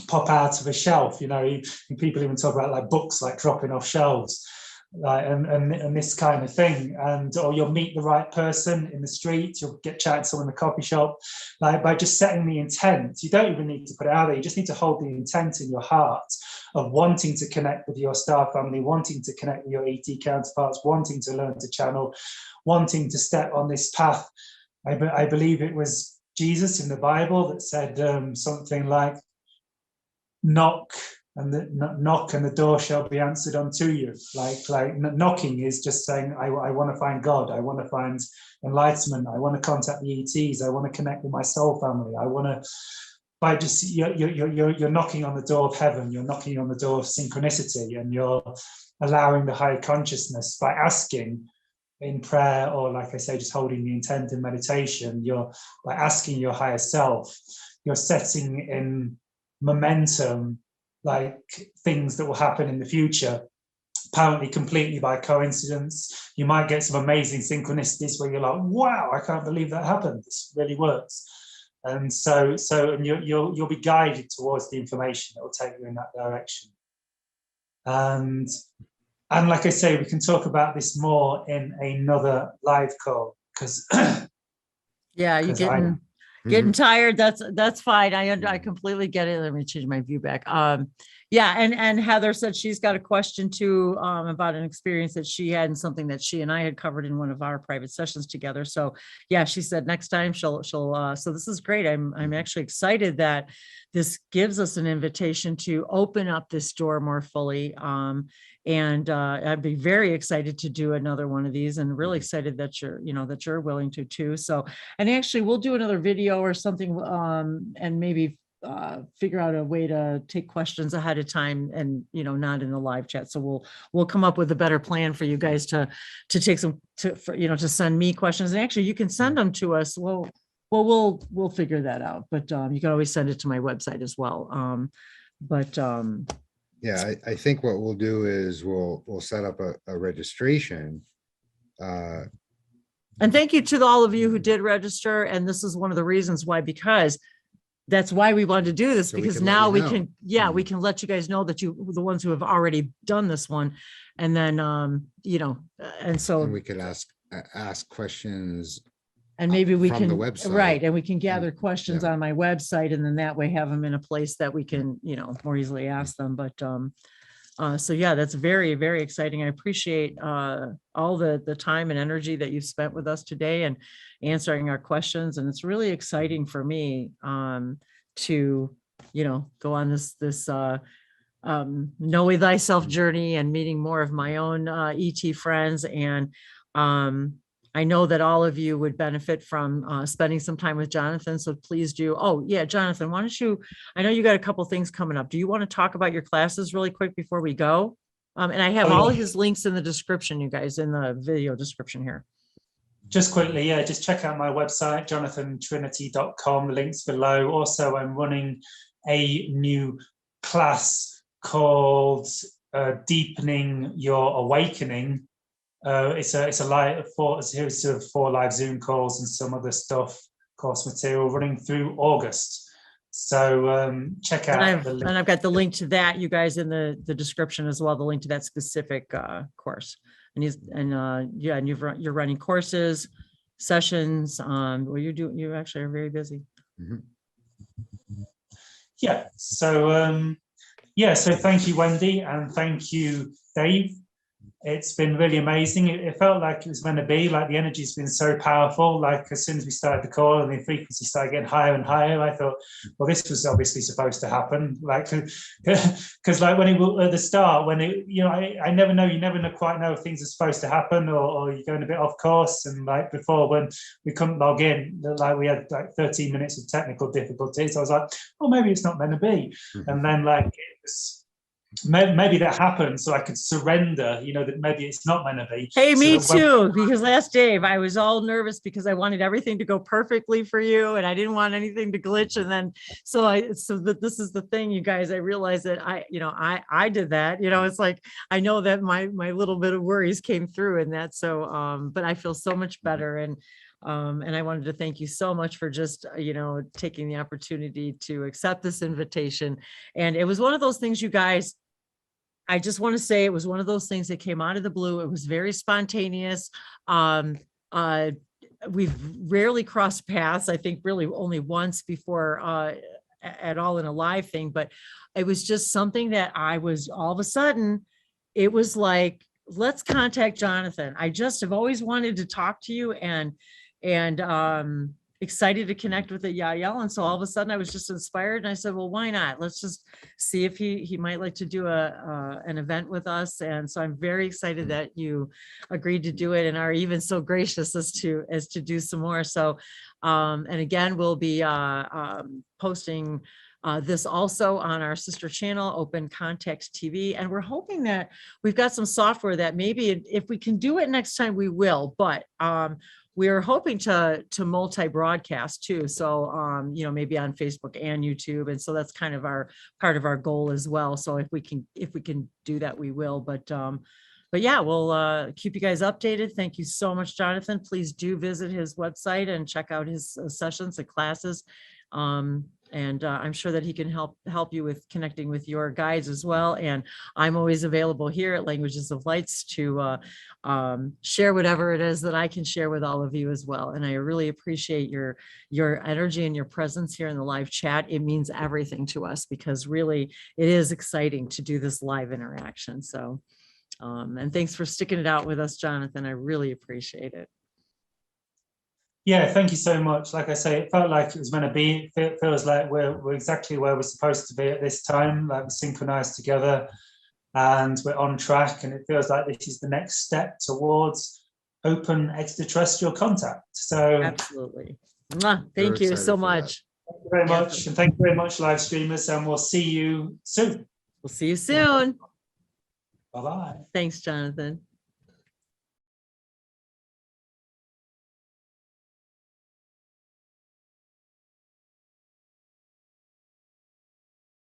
pop out of a shelf. You know, people even talk about like books like dropping off shelves, like and this kind of thing. And or you'll meet the right person in the street, you'll get chatting to someone in the coffee shop, like by just setting the intent. You don't even need to put it out there, you just need to hold the intent in your heart of wanting to connect with your star family, wanting to connect with your ET counterparts, wanting to learn to channel, wanting to step on this path. I believe it was Jesus in the Bible that said something like, knock and the door shall be answered unto you. Like knocking is just saying, I want to find God, I want to find enlightenment, I want to contact the ETs, I want to connect with my soul family, I want to, by just you're knocking on the door of heaven, you're knocking on the door of synchronicity, and you're allowing the higher consciousness by asking in prayer, or like I say, just holding the intent in meditation. You're by asking your higher self, you're setting in momentum, like things that will happen in the future, apparently completely by coincidence. You might get some amazing synchronicities where you're like, wow, I can't believe that happened, this really works. And so you'll be guided towards the information that will take you in that direction. And like I say, we can talk about this more in another live call, because yeah, you getting tired. That's fine. I completely get it. Let me change my view back. Yeah, and Heather said she's got a question too, about an experience that she had and something that she and I had covered in one of our private sessions together. So yeah, she said next time she'll so this is great. I'm actually excited that this gives us an invitation to open up this door more fully. And I'd be very excited to do another one of these, and really excited that you're willing to too. So, and actually we'll do another video or something, and maybe figure out a way to take questions ahead of time, and not in the live chat. So we'll come up with a better plan for you guys to take some to send me questions, and actually you can send them to us. We'll figure that out, but you can always send it to my website as well. Yeah, I think what we'll do is we'll set up a registration. And thank you to all of you who did register. And this is one of the reasons why, because that's why we wanted to do this, because now we can, we can let you guys know that the ones who have already done this one. And then, and so we could ask questions. And maybe we from can, the website. right, and we can gather questions on my website, and then that way have them in a place that we can, more easily ask them. But so yeah, that's very, very exciting. I appreciate all the time and energy that you've spent with us today and answering our questions. And it's really exciting for me to, go on this know thyself journey and meeting more of my own ET friends. And I know that all of you would benefit from spending some time with Jonathan. So please do. Oh yeah, Jonathan, why don't you, I know you got a couple things coming up. Do you want to talk about your classes really quick before we go? And I have all of his links in the description, you guys, in the video description here. Just quickly, just check out my website, jonathantrinity.com, links below. Also, I'm running a new class called Deepening Your Awakening. It's a series of 4 live Zoom calls and some other stuff, course material running through August. So check out the link. And I've got the link to that, you guys, in the description as well, the link to that specific course. And you're running courses, sessions. You actually are very busy. Yeah. So so thank you, Wendy, and thank you Dave. It's been really amazing. It felt like it was meant to be. Like the energy's been so powerful. Like as soon as we started the call and the frequency started getting higher and higher, I thought, well, this was obviously supposed to happen. Like, because like when it at the start, when it, you know, I never know. You never quite know if things are supposed to happen or you're going a bit off course. And like before, when we couldn't log in, like we had like 13 minutes of technical difficulties. I was like, oh, maybe it's not meant to be. And then like it was. Maybe that happened so I could surrender, you know, that maybe it's not meant to be. Hey, so me too, because last Dave, I was all nervous because I wanted everything to go perfectly for you and I didn't want anything to glitch. And then, so that this is the thing, you guys, I realized that I did that, you know, it's like, I know that my little bit of worries came through in that. So, but I feel so much better. And I wanted to thank you so much for just, you know, taking the opportunity to accept this invitation. And it was one of those things, you guys, I just want to say it was one of those things that came out of the blue. It was very spontaneous. We've rarely crossed paths, I think really only once before at all in a live thing, but it was just something that I was all of a sudden, it was like, let's contact Jonathan. I just have always wanted to talk to you and excited to connect with the Yahyel. And so all of a sudden I was just inspired and I said, well, why not? Let's just see if he might like to do an event with us. And so I'm very excited that you agreed to do it and are even so gracious as to do some more. So, and again, we'll be posting this also on our sister channel, Open Contact TV. And we're hoping that we've got some software that maybe if we can do it next time, we will. But we're hoping to multi-broadcast too. So, you know, maybe on Facebook and YouTube. And so that's kind of part of our goal as well. So if we can do that, we will. But yeah, we'll keep you guys updated. Thank you so much, Jonathan. Please do visit his website and check out his sessions and classes. And I'm sure that he can help you with connecting with your guides as well. And I'm always available here at Languages of Lights to share whatever it is that I can share with all of you as well. And I really appreciate your energy and your presence here in the live chat. It means everything to us because really it is exciting to do this live interaction. So, and thanks for sticking it out with us, Jonathan. I really appreciate it. Yeah, thank you so much. Like I say, it felt like it was meant to be. It feels like we're exactly where we're supposed to be at this time, like we're synchronized together and we're on track. And it feels like this is the next step towards open extraterrestrial contact. So absolutely. Thank you so much. Thank you very much. And thank you very much, live streamers. And we'll see you soon. We'll see you soon. Bye-bye. Thanks, Jonathan.